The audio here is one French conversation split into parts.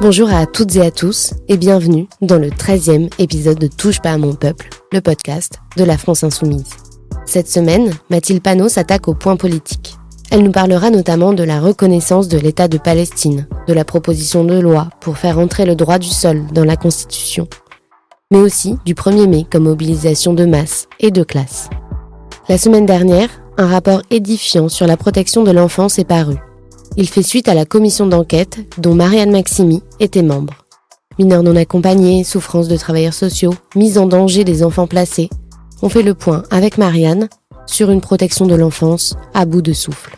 Bonjour à toutes et à tous et bienvenue dans le 13e épisode de Touche pas à mon peuple, le podcast de la France Insoumise. Cette semaine, Mathilde Panot s'attaque au point politique. Elle nous parlera notamment de la reconnaissance de l'État de Palestine, de la proposition de loi pour faire entrer le droit du sol dans la Constitution, mais aussi du 1er mai comme mobilisation de masse et de classe. La semaine dernière, un rapport édifiant sur la protection de l'enfance est paru. Il fait suite à la commission d'enquête dont Marianne Maximi était membre. Mineurs non accompagnés, souffrances de travailleurs sociaux, mise en danger des enfants placés. On fait le point avec Marianne sur une protection de l'enfance à bout de souffle.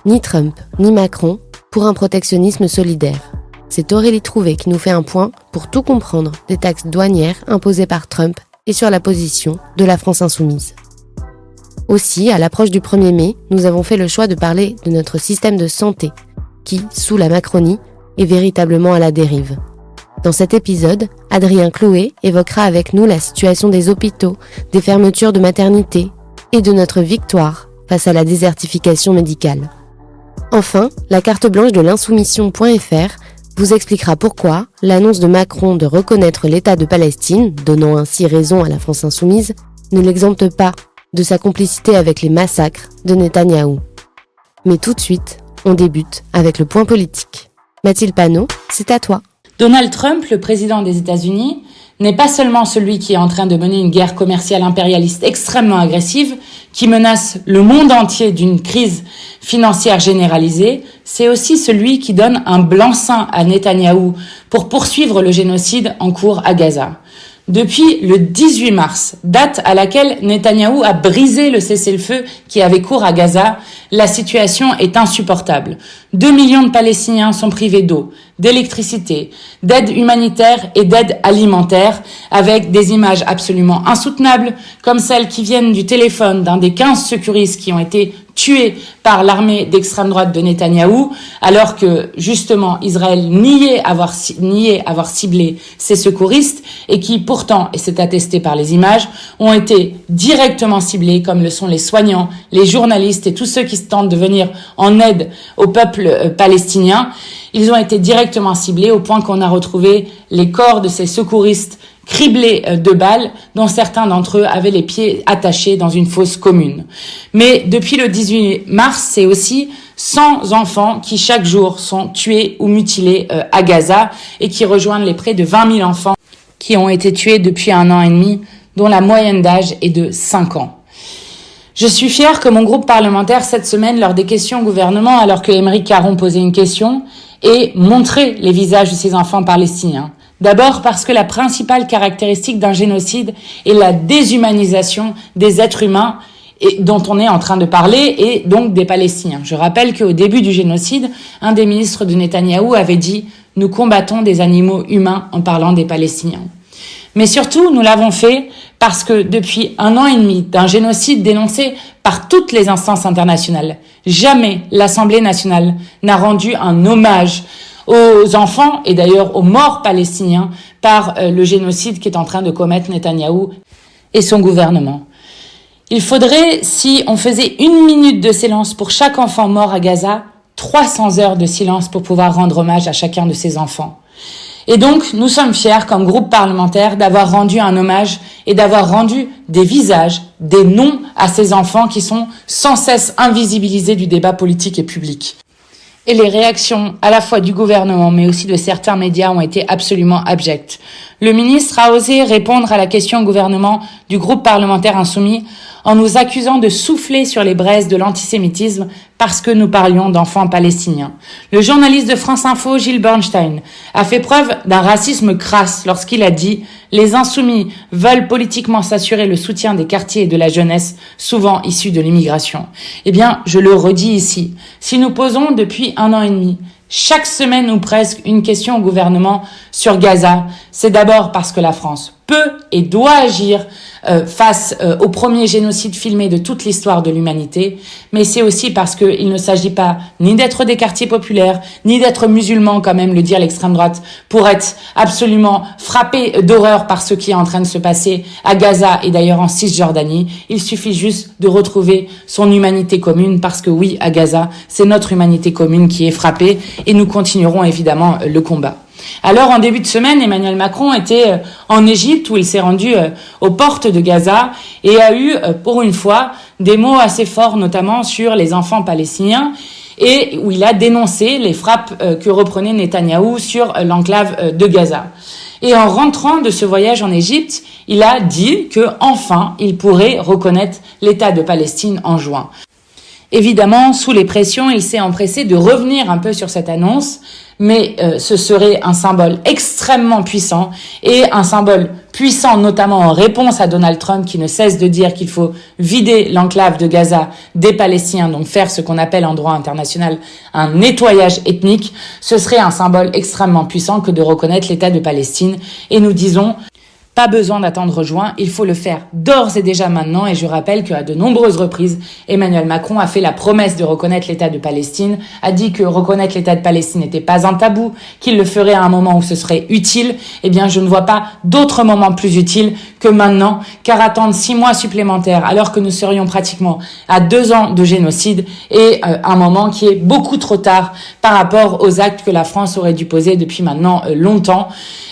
Ni Trump, ni Macron pour un protectionnisme solidaire. C'est Aurélie Trouvé qui nous fait un point pour tout comprendre des taxes douanières imposées par Trump et sur la position de la France Insoumise. Aussi, à l'approche du 1er mai, nous avons fait le choix de parler de notre système de santé, qui, sous la Macronie, est véritablement à la dérive. Dans cet épisode, Adrien Clouet évoquera avec nous la situation des hôpitaux, des fermetures de maternités et de notre victoire face à la désertification médicale. Enfin, la carte blanche de l'insoumission.fr vous expliquera pourquoi l'annonce de Macron de reconnaître l'État de Palestine, donnant ainsi raison à la France Insoumise, ne l'exempte pas de sa complicité avec les massacres de Netanyahou. Mais tout de suite, on débute avec le point politique. Mathilde Panot, c'est à toi. Donald Trump, le président des États-Unis, n'est pas seulement celui qui est en train de mener une guerre commerciale impérialiste extrêmement agressive, qui menace le monde entier d'une crise financière généralisée, c'est aussi celui qui donne un blanc-seing à Netanyahou pour poursuivre le génocide en cours à Gaza. Depuis le 18 mars, date à laquelle Netanyahou a brisé le cessez-le-feu qui avait cours à Gaza, la situation est insupportable. 2 millions de Palestiniens sont privés d'eau, d'électricité, d'aide humanitaire et d'aide alimentaire, avec des images absolument insoutenables, comme celles qui viennent du téléphone d'un des 15 secouristes qui ont été tués par l'armée d'extrême droite de Netanyahou, alors que, justement, Israël niait avoir ciblé ces secouristes et qui, pourtant, et c'est attesté par les images, ont été directement ciblés, comme le sont les soignants, les journalistes et tous ceux qui tentent de venir en aide au peuple palestinien. Ils ont été directement ciblés au point qu'on a retrouvé les corps de ces secouristes criblés de balles, dont certains d'entre eux avaient les pieds attachés dans une fosse commune. Mais depuis le 18 mars, c'est aussi 100 enfants qui chaque jour sont tués ou mutilés à Gaza et qui rejoignent les près de 20 000 enfants qui ont été tués depuis 1 an et demi, dont la moyenne d'âge est de 5 ans. Je suis fière que mon groupe parlementaire, cette semaine, lors des questions au gouvernement, alors que Aymeric Caron posait une question, ait montré les visages de ces enfants palestiniens. D'abord parce que la principale caractéristique d'un génocide est la déshumanisation des êtres humains dont on est en train de parler et donc des Palestiniens. Je rappelle qu'au début du génocide, un des ministres de Netanyahou avait dit « Nous combattons des animaux humains en parlant des Palestiniens ». Mais surtout, nous l'avons fait parce que depuis 1 an et demi d'un génocide dénoncé par toutes les instances internationales, jamais l'Assemblée nationale n'a rendu un hommage aux enfants et d'ailleurs aux morts palestiniens par le génocide qu'est en train de commettre Netanyahou et son gouvernement. Il faudrait, si on faisait 1 minute de silence pour chaque enfant mort à Gaza, 300 heures de silence pour pouvoir rendre hommage à chacun de ces enfants. Et donc, nous sommes fiers, comme groupe parlementaire, d'avoir rendu un hommage et d'avoir rendu des visages, des noms à ces enfants qui sont sans cesse invisibilisés du débat politique et public. Et les réactions à la fois du gouvernement mais aussi de certains médias ont été absolument abjectes. Le ministre a osé répondre à la question au gouvernement du groupe parlementaire insoumis en nous accusant de souffler sur les braises de l'antisémitisme parce que nous parlions d'enfants palestiniens. Le journaliste de France Info, Gilles Bernstein, a fait preuve d'un racisme crasse lorsqu'il a dit « Les insoumis veulent politiquement s'assurer le soutien des quartiers et de la jeunesse, souvent issus de l'immigration. » Eh bien, je le redis ici, si nous posons depuis 1 an et demi chaque semaine ou presque une question au gouvernement sur Gaza, c'est d'abord parce que la France, peut et doit agir face au premier génocide filmé de toute l'histoire de l'humanité, mais c'est aussi parce qu'il ne s'agit pas ni d'être des quartiers populaires, ni d'être musulmans, quand même le dire l'extrême droite, pour être absolument frappé d'horreur par ce qui est en train de se passer à Gaza et d'ailleurs en Cisjordanie. Il suffit juste de retrouver son humanité commune, parce que oui, à Gaza, c'est notre humanité commune qui est frappée et nous continuerons évidemment le combat. Alors, en début de semaine, Emmanuel Macron était en Égypte, où il s'est rendu aux portes de Gaza et a eu, pour une fois, des mots assez forts, notamment sur les enfants palestiniens, et où il a dénoncé les frappes que reprenait Netanyahou sur l'enclave de Gaza. Et en rentrant de ce voyage en Égypte, il a dit que enfin, il pourrait reconnaître l'État de Palestine en juin. Évidemment, sous les pressions, il s'est empressé de revenir un peu sur cette annonce, mais ce serait un symbole extrêmement puissant, et un symbole puissant notamment en réponse à Donald Trump, qui ne cesse de dire qu'il faut vider l'enclave de Gaza des Palestiniens, donc faire ce qu'on appelle en droit international un nettoyage ethnique. Ce serait un symbole extrêmement puissant que de reconnaître l'État de Palestine, et nous disons: pas besoin d'attendre juin, il faut le faire d'ores et déjà maintenant. Et je rappelle qu'à de nombreuses reprises, Emmanuel Macron a fait la promesse de reconnaître l'État de Palestine, a dit que reconnaître l'État de Palestine n'était pas un tabou, qu'il le ferait à un moment où ce serait utile. Eh bien, je ne vois pas d'autre moment plus utile que maintenant, car attendre 6 mois supplémentaires, alors que nous serions pratiquement à 2 ans de génocide, est un moment qui est beaucoup trop tard par rapport aux actes que la France aurait dû poser depuis maintenant longtemps.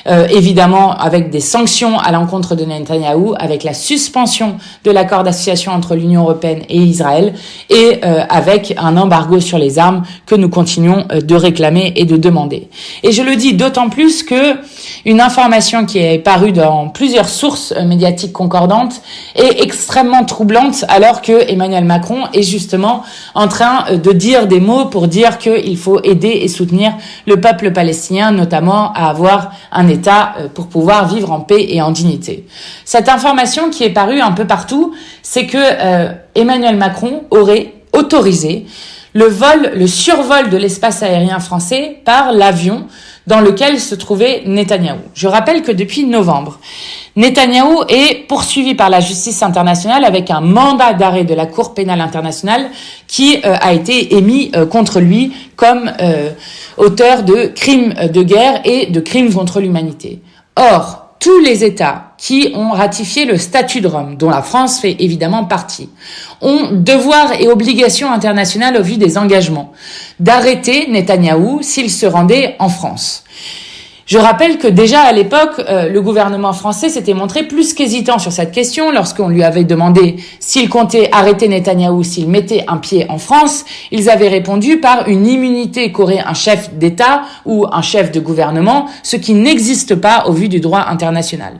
Évidemment, avec des sanctions à l'encontre de Netanyahou, avec la suspension de l'accord d'association entre l'Union européenne et Israël, et avec un embargo sur les armes que nous continuons de réclamer et de demander. Et je le dis d'autant plus que une information qui est parue dans plusieurs sources médiatiques concordantes est extrêmement troublante, alors que Emmanuel Macron est justement en train de dire des mots pour dire qu'il faut aider et soutenir le peuple palestinien, notamment à avoir un État pour pouvoir vivre en paix et en dignité. Cette information qui est parue un peu partout, c'est que Emmanuel Macron aurait autorisé le survol de l'espace aérien français par l'avion dans lequel se trouvait Netanyahou. Je rappelle que depuis novembre, Netanyahou est poursuivi par la justice internationale avec un mandat d'arrêt de la Cour pénale internationale qui a été émis contre lui comme auteur de crimes de guerre et de crimes contre l'humanité. Or, tous les États qui ont ratifié le statut de Rome, dont la France fait évidemment partie, ont devoir et obligation internationale au vu des engagements d'arrêter Netanyahou s'il se rendait en France. Je rappelle que déjà à l'époque, le gouvernement français s'était montré plus qu'hésitant sur cette question lorsqu'on lui avait demandé s'il comptait arrêter Netanyahou s'il mettait un pied en France. Ils avaient répondu par une immunité qu'aurait un chef d'État ou un chef de gouvernement, ce qui n'existe pas au vu du droit international.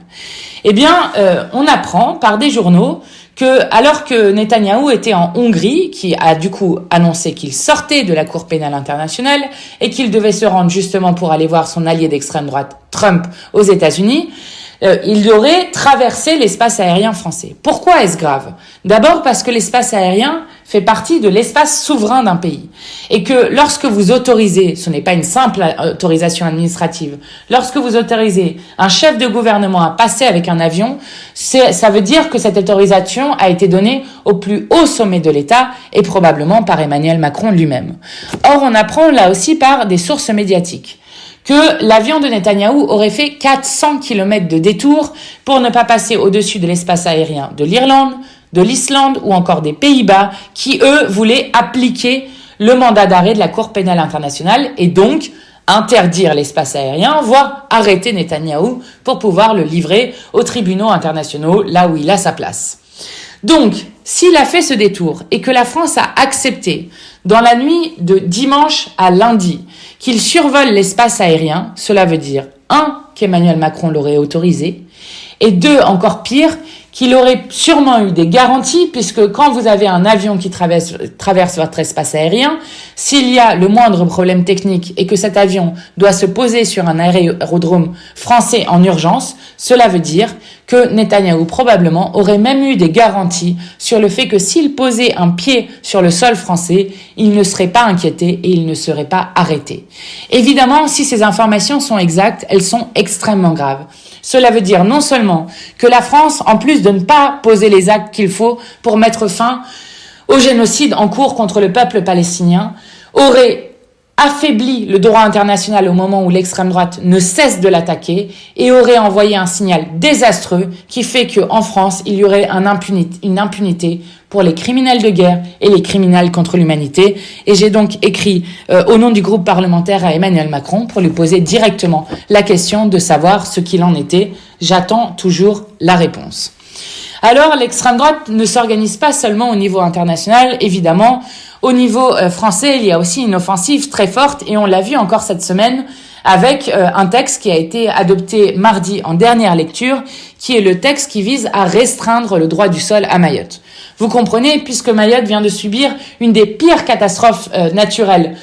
Eh bien, on apprend par des journaux que, alors que Netanyahou était en Hongrie, qui a du coup annoncé qu'il sortait de la Cour pénale internationale et qu'il devait se rendre justement pour aller voir son allié d'extrême droite, Trump, aux États-Unis, il aurait traversé l'espace aérien français. Pourquoi est-ce grave ? D'abord parce que l'espace aérien fait partie de l'espace souverain d'un pays. Et que lorsque vous autorisez, ce n'est pas une simple autorisation administrative, lorsque vous autorisez un chef de gouvernement à passer avec un avion, ça veut dire que cette autorisation a été donnée au plus haut sommet de l'État et probablement par Emmanuel Macron lui-même. Or, on apprend là aussi par des sources médiatiques que l'avion de Netanyahou aurait fait 400 km de détour pour ne pas passer au-dessus de l'espace aérien de l'Irlande, de l'Islande ou encore des Pays-Bas qui, eux, voulaient appliquer le mandat d'arrêt de la Cour pénale internationale et donc interdire l'espace aérien, voire arrêter Netanyahou pour pouvoir le livrer aux tribunaux internationaux, là où il a sa place. Donc, s'il a fait ce détour et que la France a accepté, dans la nuit de dimanche à lundi, qu'il survole l'espace aérien, cela veut dire 1. Qu'Emmanuel Macron l'aurait autorisé, et 2. Encore pire, qu'il aurait sûrement eu des garanties, puisque quand vous avez un avion qui traverse votre espace aérien, s'il y a le moindre problème technique et que cet avion doit se poser sur un aérodrome français en urgence, cela veut dire que Netanyahou probablement aurait même eu des garanties sur le fait que s'il posait un pied sur le sol français, il ne serait pas inquiété et il ne serait pas arrêté. Évidemment, si ces informations sont exactes, elles sont extrêmement graves. Cela veut dire non seulement que la France, en plus de ne pas poser les actes qu'il faut pour mettre fin au génocide en cours contre le peuple palestinien, aurait affaibli le droit international au moment où l'extrême droite ne cesse de l'attaquer et aurait envoyé un signal désastreux qui fait qu'en France, il y aurait une impunité pour les criminels de guerre et les criminels contre l'humanité. Et j'ai donc écrit au nom du groupe parlementaire à Emmanuel Macron pour lui poser directement la question de savoir ce qu'il en était. J'attends toujours la réponse. Alors, l'extrême droite ne s'organise pas seulement au niveau international, évidemment. Au niveau français, il y a aussi une offensive très forte et on l'a vu encore cette semaine avec un texte qui a été adopté mardi en dernière lecture, qui est le texte qui vise à restreindre le droit du sol à Mayotte. Vous comprenez, puisque Mayotte vient de subir une des pires catastrophes naturelles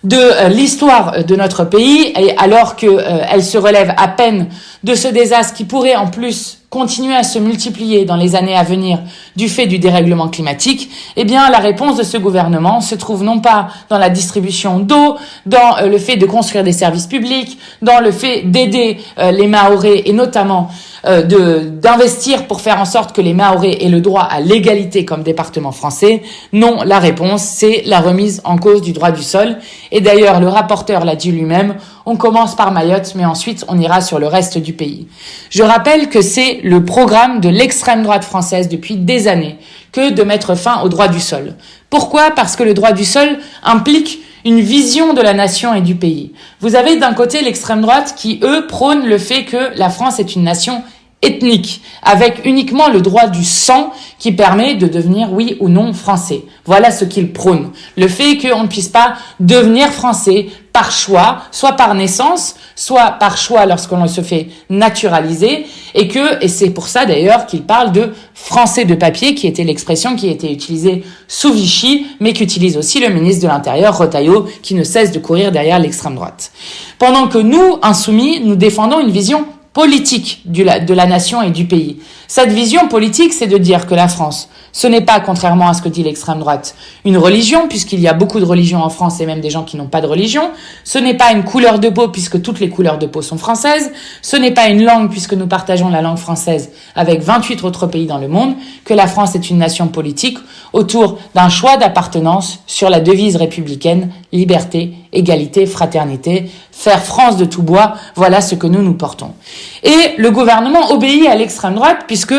de l'histoire de notre pays, et alors qu'elle se relève à peine de ce désastre qui pourrait en plus continuer à se multiplier dans les années à venir du fait du dérèglement climatique, eh bien la réponse de ce gouvernement se trouve non pas dans la distribution d'eau, dans le fait de construire des services publics, dans le fait d'aider les Mahorais et notamment d'investir pour faire en sorte que les Mahorais aient le droit à l'égalité comme département français. Non, la réponse, c'est la remise en cause du droit du sol. Et d'ailleurs, le rapporteur l'a dit lui-même, on commence par Mayotte, mais ensuite on ira sur le reste du pays. Je rappelle que c'est le programme de l'extrême droite française depuis des années que de mettre fin au droit du sol. Pourquoi ? Parce que le droit du sol implique une vision de la nation et du pays. Vous avez d'un côté l'extrême droite qui, eux, prônent le fait que la France est une nation ethnique, avec uniquement le droit du sang qui permet de devenir oui ou non français. Voilà ce qu'ils prônent. Le fait qu'on ne puisse pas devenir français par choix, soit par naissance, soit par choix lorsqu'on se fait naturaliser, et c'est pour ça d'ailleurs qu'ils parlent de français de papier, qui était l'expression qui était utilisée sous Vichy, mais qu'utilise aussi le ministre de l'Intérieur, Retailleau, qui ne cesse de courir derrière l'extrême droite. Pendant que nous, insoumis, nous défendons une vision politique de la nation et du pays. Cette vision politique, c'est de dire que la France, ce n'est pas, contrairement à ce que dit l'extrême droite, une religion, puisqu'il y a beaucoup de religions en France et même des gens qui n'ont pas de religion. Ce n'est pas une couleur de peau, puisque toutes les couleurs de peau sont françaises. Ce n'est pas une langue, puisque nous partageons la langue française avec 28 autres pays dans le monde. Que la France est une nation politique autour d'un choix d'appartenance sur la devise républicaine, liberté, égalité, fraternité, faire France de tout bois, voilà ce que nous portons. Et le gouvernement obéit à l'extrême droite, puisque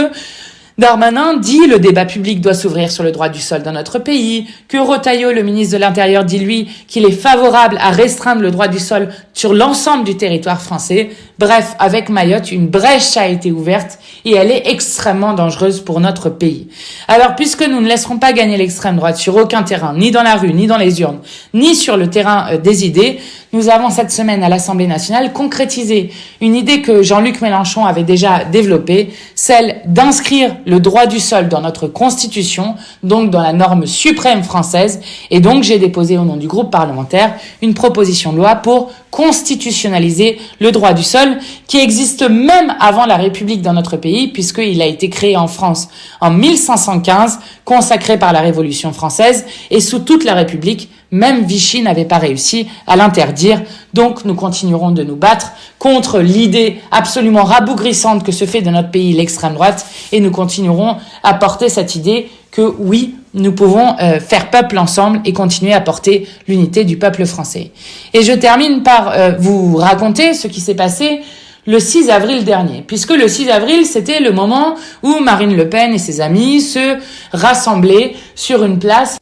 Darmanin dit le débat public doit s'ouvrir sur le droit du sol dans notre pays, que Retailleau, le ministre de l'Intérieur, dit lui qu'il est favorable à restreindre le droit du sol sur l'ensemble du territoire français. Bref, avec Mayotte, une brèche a été ouverte et elle est extrêmement dangereuse pour notre pays. Alors, puisque nous ne laisserons pas gagner l'extrême droite sur aucun terrain, ni dans la rue, ni dans les urnes, ni sur le terrain des idées, nous avons cette semaine à l'Assemblée nationale concrétisé une idée que Jean-Luc Mélenchon avait déjà développée, celle d'inscrire le droit du sol dans notre Constitution, donc dans la norme suprême française. Et donc, j'ai déposé au nom du groupe parlementaire une proposition de loi pour constitutionnaliser le droit du sol qui existe même avant la République dans notre pays, puisqu'il a été créé en France en 1515, consacré par la Révolution française, et sous toute la République, même Vichy n'avait pas réussi à l'interdire. Donc nous continuerons de nous battre contre l'idée absolument rabougrissante que se fait de notre pays l'extrême droite, et nous continuerons à porter cette idée que oui, nous pouvons faire peuple ensemble et continuer à porter l'unité du peuple français. Et je termine par vous raconter ce qui s'est passé le 6 avril dernier, puisque le 6 avril, c'était le moment où Marine Le Pen et ses amis se rassemblaient sur une place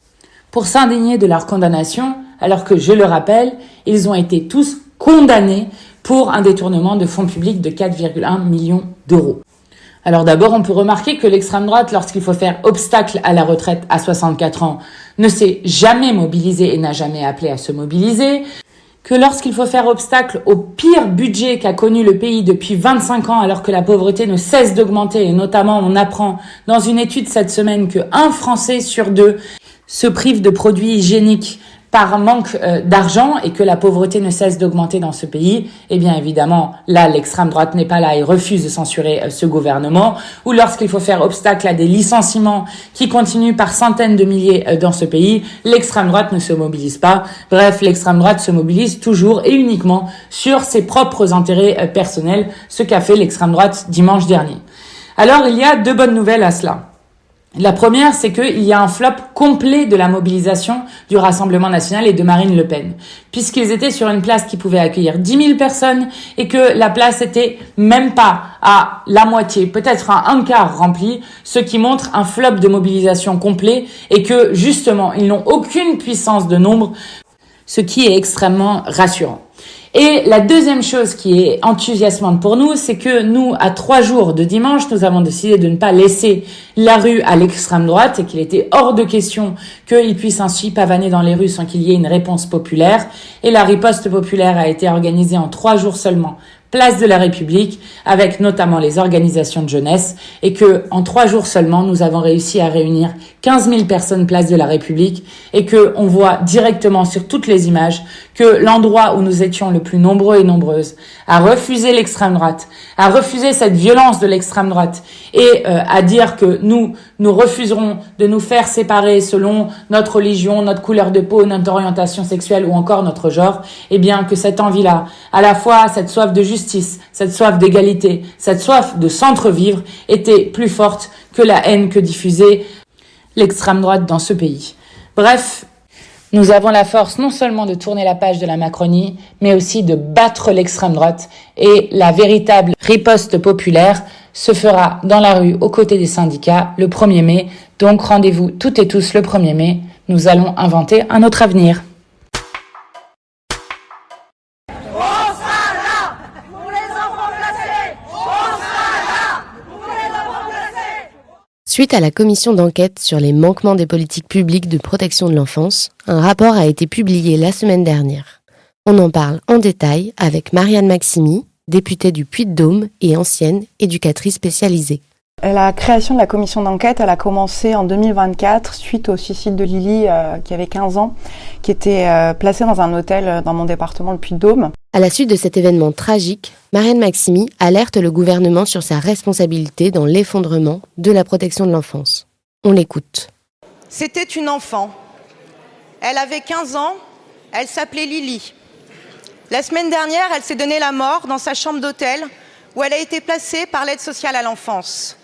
pour s'indigner de leur condamnation, alors que, je le rappelle, ils ont été tous condamnés pour un détournement de fonds publics de 4,1 millions d'euros. Alors d'abord, on peut remarquer que l'extrême droite, lorsqu'il faut faire obstacle à la retraite à 64 ans, ne s'est jamais mobilisée et n'a jamais appelé à se mobiliser, que lorsqu'il faut faire obstacle au pire budget qu'a connu le pays depuis 25 ans, alors que la pauvreté ne cesse d'augmenter, et notamment on apprend dans une étude cette semaine que 1 Français sur 2 se prive de produits hygiéniques par manque d'argent et que la pauvreté ne cesse d'augmenter dans ce pays, eh bien évidemment, là, l'extrême droite n'est pas là et refuse de censurer ce gouvernement. Ou lorsqu'il faut faire obstacle à des licenciements qui continuent par centaines de milliers dans ce pays, l'extrême droite ne se mobilise pas. Bref, l'extrême droite se mobilise toujours et uniquement sur ses propres intérêts personnels, ce qu'a fait l'extrême droite dimanche dernier. Alors, il y a deux bonnes nouvelles à cela. La première, c'est qu'il y a un flop complet de la mobilisation du Rassemblement national et de Marine Le Pen, puisqu'ils étaient sur une place qui pouvait accueillir 10 000 personnes et que la place était même pas à la moitié, peut-être à un quart remplie, ce qui montre un flop de mobilisation complet et que, justement, ils n'ont aucune puissance de nombre, ce qui est extrêmement rassurant. Et la deuxième chose qui est enthousiasmante pour nous, c'est que nous, à 3 jours de dimanche, nous avons décidé de ne pas laisser la rue à l'extrême droite et qu'il était hors de question qu'ils puissent ainsi pavaner dans les rues sans qu'il y ait une réponse populaire. Et la riposte populaire a été organisée en 3 jours seulement, place de la République, avec notamment les organisations de jeunesse, et que en 3 jours seulement, nous avons réussi à réunir 15 000 personnes place de la République, et que on voit directement sur toutes les images que l'endroit où nous étions le plus nombreux et nombreuses à refuser l'extrême droite, à refuser cette violence de l'extrême droite, et à dire que nous refuserons de nous faire séparer selon notre religion, notre couleur de peau, notre orientation sexuelle ou encore notre genre, eh bien que cette envie-là, à la fois cette soif de justice, cette soif d'égalité, cette soif de centre-vivre était plus forte que la haine que diffusait l'extrême droite dans ce pays. Bref, nous avons la force non seulement de tourner la page de la Macronie, mais aussi de battre l'extrême droite, et la véritable riposte populaire se fera dans la rue aux côtés des syndicats le 1er mai. Donc rendez-vous toutes et tous le 1er mai. Nous allons inventer un autre avenir. Suite à la commission d'enquête sur les manquements des politiques publiques de protection de l'enfance, un rapport a été publié la semaine dernière. On en parle en détail avec Marianne Maximi, députée du Puy-de-Dôme et ancienne éducatrice spécialisée. La création de la commission d'enquête, elle a commencé en 2024 suite au suicide de Lily qui avait 15 ans, qui était placée dans un hôtel dans mon département, le Puy-de-Dôme. À la suite de cet événement tragique, Marianne Maximi alerte le gouvernement sur sa responsabilité dans l'effondrement de la protection de l'enfance. On l'écoute. C'était une enfant. Elle avait 15 ans, elle s'appelait Lily. La semaine dernière, elle s'est donné la mort dans sa chambre d'hôtel où elle a été placée par l'aide sociale à l'enfance.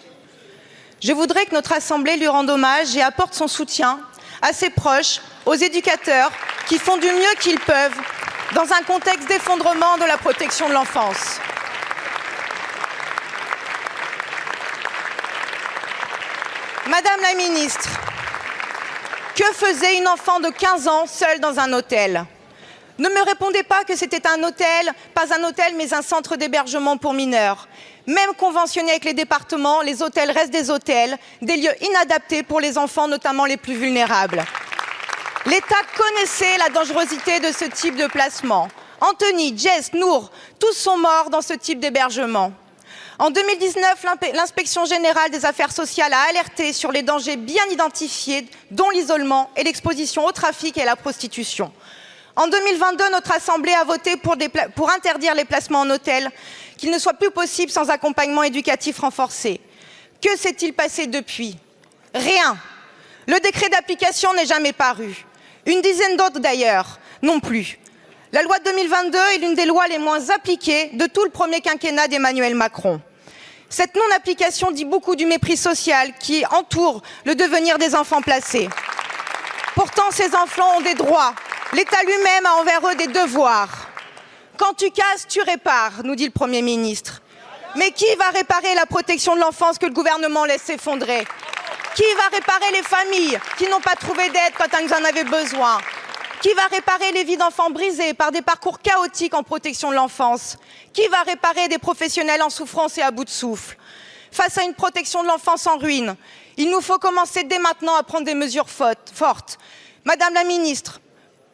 Je voudrais que notre Assemblée lui rende hommage et apporte son soutien à ses proches, aux éducateurs qui font du mieux qu'ils peuvent dans un contexte d'effondrement de la protection de l'enfance. Madame la ministre, que faisait une enfant de 15 ans seule dans un hôtel ? Ne me répondez pas que c'était un hôtel, pas un hôtel, mais un centre d'hébergement pour mineurs. Même conventionné avec les départements, les hôtels restent des hôtels, des lieux inadaptés pour les enfants, notamment les plus vulnérables. L'État connaissait la dangerosité de ce type de placement. Anthony, Jess, Nour, tous sont morts dans ce type d'hébergement. En 2019, l'inspection générale des affaires sociales a alerté sur les dangers bien identifiés, dont l'isolement et l'exposition au trafic et à la prostitution. En 2022, notre Assemblée a voté pour interdire les placements en hôtel, qu'il ne soit plus possible sans accompagnement éducatif renforcé. Que s'est-il passé depuis ? Rien. Le décret d'application n'est jamais paru. Une dizaine d'autres d'ailleurs, non plus. La loi de 2022 est l'une des lois les moins appliquées de tout le premier quinquennat d'Emmanuel Macron. Cette non-application dit beaucoup du mépris social qui entoure le devenir des enfants placés. Pourtant, ces enfants ont des droits. L'État lui-même a envers eux des devoirs. Quand tu casses, tu répares, nous dit le Premier ministre. Mais qui va réparer la protection de l'enfance que le gouvernement laisse s'effondrer ? Qui va réparer les familles qui n'ont pas trouvé d'aide quand elles en avaient besoin ? Qui va réparer les vies d'enfants brisées par des parcours chaotiques en protection de l'enfance ? Qui va réparer des professionnels en souffrance et à bout de souffle ? Face à une protection de l'enfance en ruine, il nous faut commencer dès maintenant à prendre des mesures fortes. Madame la ministre,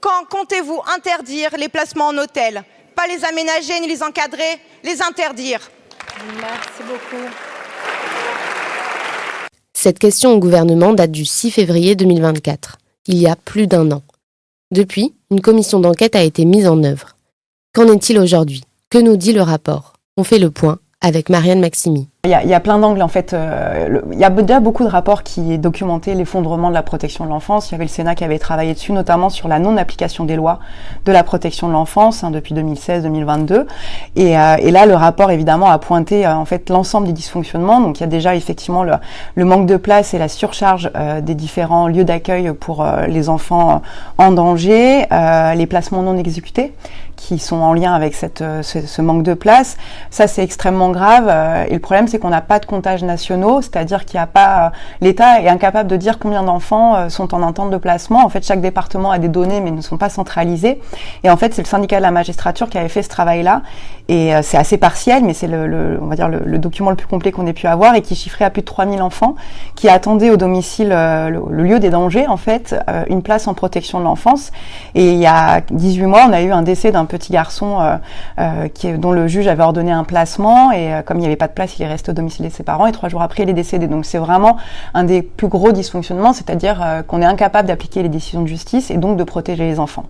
quand comptez-vous interdire les placements en hôtel ? Pas les aménager ni les encadrer, les interdire. Merci beaucoup. Cette question au gouvernement date du 6 février 2024, il y a plus d'1 an. Depuis, une commission d'enquête a été mise en œuvre. Qu'en est-il aujourd'hui ? Que nous dit le rapport ? On fait le point avec Marianne Maximi. Il y a plein d'angles en fait. Il y a déjà beaucoup de rapports qui documentaient l'effondrement de la protection de l'enfance. Il y avait le Sénat qui avait travaillé dessus, notamment sur la non-application des lois de la protection de l'enfance depuis 2016-2022. Et là, le rapport évidemment a pointé en fait l'ensemble des dysfonctionnements. Donc il y a déjà effectivement le manque de place et la surcharge des différents lieux d'accueil pour les enfants en danger, les placements non exécutés qui sont en lien avec ce manque de place. Ça, c'est extrêmement grave. Et le problème, c'est qu'on n'a pas de comptages nationaux, c'est-à-dire qu'il n'y a pas... l'État est incapable de dire combien d'enfants sont en attente de placement. En fait, chaque département a des données, mais ne sont pas centralisées. Et en fait, c'est le syndicat de la magistrature qui avait fait ce travail-là. Et c'est assez partiel, mais c'est on va dire le document le plus complet qu'on ait pu avoir et qui chiffrait à plus de 3000 enfants qui attendaient au domicile, le lieu des dangers, en fait, une place en protection de l'enfance. Et il y a 18 mois, on a eu un décès d'un petit garçon dont le juge avait ordonné un placement et comme il n'y avait pas de place, il est resté au domicile de ses parents et 3 jours après, il est décédé. Donc c'est vraiment un des plus gros dysfonctionnements, c'est-à-dire qu'on est incapable d'appliquer les décisions de justice et donc de protéger les enfants.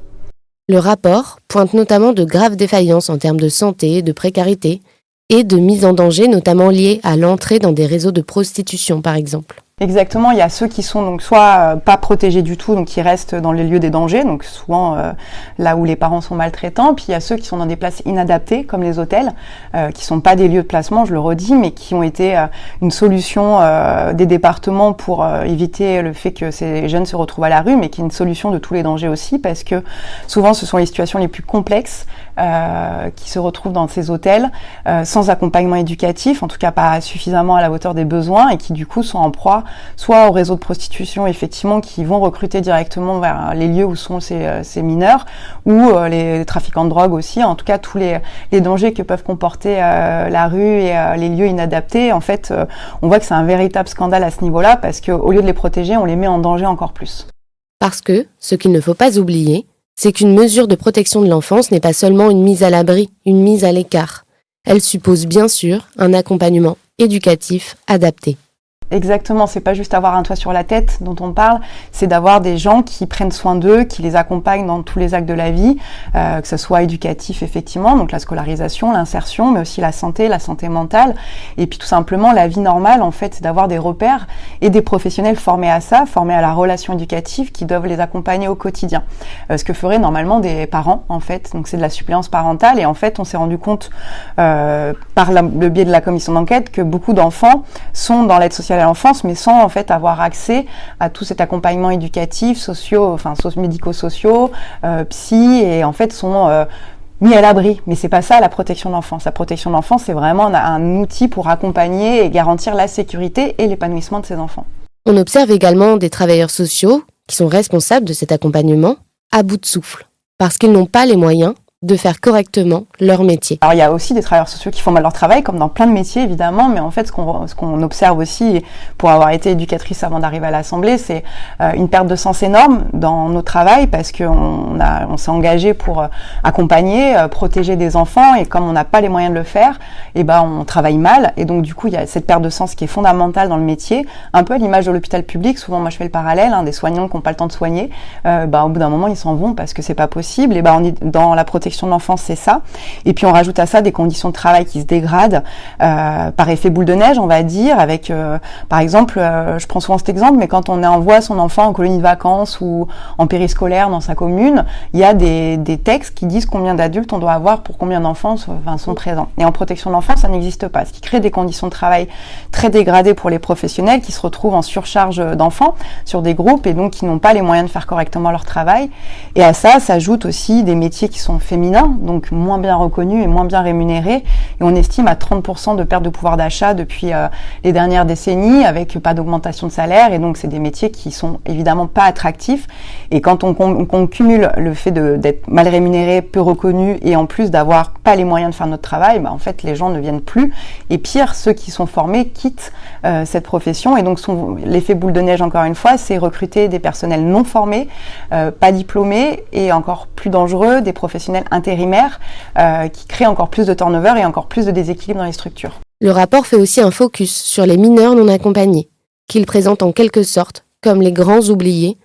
Le rapport pointe notamment de graves défaillances en termes de santé, de précarité et de mise en danger, notamment liées à l'entrée dans des réseaux de prostitution, par exemple. Exactement, il y a ceux qui sont donc soit pas protégés du tout, donc qui restent dans les lieux des dangers, donc souvent là où les parents sont maltraitants, puis il y a ceux qui sont dans des places inadaptées, comme les hôtels, qui sont pas des lieux de placement, je le redis, mais qui ont été une solution des départements pour éviter le fait que ces jeunes se retrouvent à la rue, mais qui est une solution de tous les dangers aussi, parce que souvent ce sont les situations les plus complexes qui se retrouvent dans ces hôtels, sans accompagnement éducatif, en tout cas pas suffisamment à la hauteur des besoins, et qui du coup sont en proie soit aux réseaux de prostitution effectivement qui vont recruter directement vers les lieux où sont ces mineurs, ou les trafiquants de drogue aussi, en tout cas tous les dangers que peuvent comporter la rue et les lieux inadaptés. En fait, on voit que c'est un véritable scandale à ce niveau-là, parce qu'au lieu de les protéger, on les met en danger encore plus. Parce que, ce qu'il ne faut pas oublier, c'est qu'une mesure de protection de l'enfance n'est pas seulement une mise à l'abri, une mise à l'écart. Elle suppose bien sûr un accompagnement éducatif adapté. Exactement, c'est pas juste avoir un toit sur la tête dont on parle, c'est d'avoir des gens qui prennent soin d'eux, qui les accompagnent dans tous les actes de la vie, que ce soit éducatif effectivement, donc la scolarisation, l'insertion, mais aussi la santé mentale, et puis tout simplement la vie normale en fait, c'est d'avoir des repères et des professionnels formés à ça, formés à la relation éducative, qui doivent les accompagner au quotidien. Ce que feraient normalement des parents en fait, donc c'est de la suppléance parentale, et en fait on s'est rendu compte par le biais de la commission d'enquête que beaucoup d'enfants sont dans l'aide sociale à l'enfance, mais sans en fait avoir accès à tout cet accompagnement éducatif, médico-sociaux, psy, et en fait sont mis à l'abri. Mais c'est pas ça la protection de l'enfance. La protection de l'enfance, c'est vraiment un outil pour accompagner et garantir la sécurité et l'épanouissement de ces enfants. On observe également des travailleurs sociaux qui sont responsables de cet accompagnement à bout de souffle, parce qu'ils n'ont pas les moyens de faire correctement leur métier. Alors il y a aussi des travailleurs sociaux qui font mal leur travail, comme dans plein de métiers évidemment, mais en fait ce qu'on observe aussi, pour avoir été éducatrice avant d'arriver à l'Assemblée, c'est une perte de sens énorme dans nos travails, parce qu'on s'est engagé pour accompagner, protéger des enfants, et comme on n'a pas les moyens de le faire, on travaille mal, et donc du coup il y a cette perte de sens qui est fondamentale dans le métier, un peu à l'image de l'hôpital public. Souvent moi je fais le parallèle, des soignants qui n'ont pas le temps de soigner, au bout d'un moment ils s'en vont parce que c'est pas possible, et on est dans la protection de l'enfance, c'est ça. Et puis on rajoute à ça des conditions de travail qui se dégradent par effet boule de neige, on va dire, avec par exemple, je prends souvent cet exemple, mais quand on envoie son enfant en colonie de vacances ou en périscolaire dans sa commune, il y a des textes qui disent combien d'adultes on doit avoir pour combien d'enfants sont présents. Et en protection de l'enfance, ça n'existe pas, ce qui crée des conditions de travail très dégradées pour les professionnels qui se retrouvent en surcharge d'enfants sur des groupes, et donc qui n'ont pas les moyens de faire correctement leur travail. Et à ça s'ajoutent aussi des métiers qui sont féminins, donc moins bien reconnus et moins bien rémunérés, et on estime à 30% de perte de pouvoir d'achat depuis les dernières décennies, avec pas d'augmentation de salaire, et donc c'est des métiers qui sont évidemment pas attractifs. Et quand on cumule le fait d'être mal rémunéré, peu reconnu, et en plus d'avoir pas les moyens de faire notre travail, en fait les gens ne viennent plus, et pire, ceux qui sont formés quittent cette profession. Et donc l'effet boule de neige, encore une fois, c'est recruter des personnels non formés, pas diplômés, et encore plus dangereux, des professionnels intérimaires qui créent encore plus de turnover et encore plus de déséquilibre dans les structures. Le rapport fait aussi un focus sur les mineurs non accompagnés, qu'il présente en quelque sorte comme les grands oubliés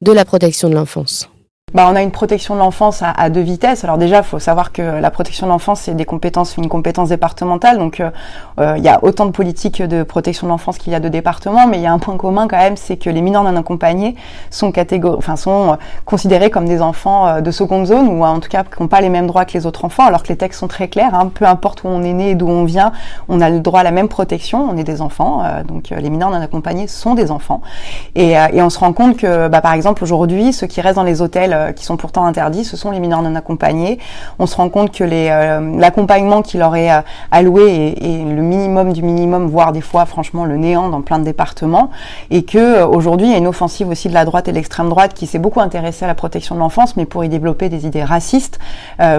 de la protection de l'enfance. On a une protection de l'enfance à deux vitesses. Alors déjà, il faut savoir que la protection de l'enfance, c'est une compétence départementale. Donc, il y a autant de politiques de protection de l'enfance qu'il y a de départements, mais il y a un point commun quand même, c'est que les mineurs non accompagnés sont considérés comme des enfants de seconde zone, ou en tout cas qui n'ont pas les mêmes droits que les autres enfants, alors que les textes sont très clairs. Peu importe où on est né et d'où on vient, on a le droit à la même protection. On est des enfants, donc les mineurs non accompagnés sont des enfants. Et on se rend compte que, par exemple, aujourd'hui, ceux qui restent dans les hôtels qui sont pourtant interdits, ce sont les mineurs non accompagnés. On se rend compte que l'accompagnement qui leur est alloué est le minimum du minimum, voire des fois franchement le néant dans plein de départements, et que aujourd'hui il y a une offensive aussi de la droite et de l'extrême droite qui s'est beaucoup intéressée à la protection de l'enfance, mais pour y développer des idées racistes,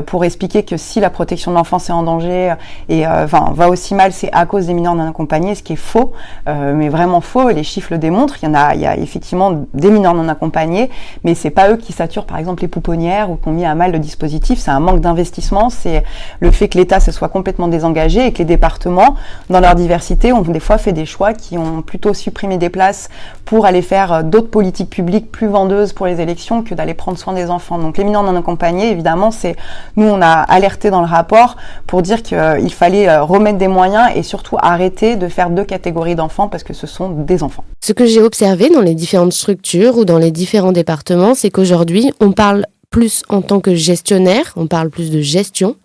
pour expliquer que si la protection de l'enfance est en danger et va aussi mal, c'est à cause des mineurs non accompagnés, ce qui est faux, mais vraiment faux, et les chiffres le démontrent. Il y a effectivement des mineurs non accompagnés, mais c'est pas eux qui saturent par exemple les pouponnières ou qui ont mis à mal le dispositif. C'est un manque d'investissement, c'est le fait que l'État se soit complètement désengagé et que les départements, dans leur diversité, ont des fois fait des choix qui ont plutôt supprimé des places pour aller faire d'autres politiques publiques plus vendeuses pour les élections que d'aller prendre soin des enfants. Donc les mineurs non accompagnés, évidemment, nous on a alerté dans le rapport pour dire qu'il fallait remettre des moyens et surtout arrêter de faire deux catégories d'enfants parce que ce sont des enfants. Ce que j'ai observé dans les différentes structures ou dans les différents départements, c'est qu'aujourd'hui, on parle plus en tant que gestionnaire, on parle plus de gestion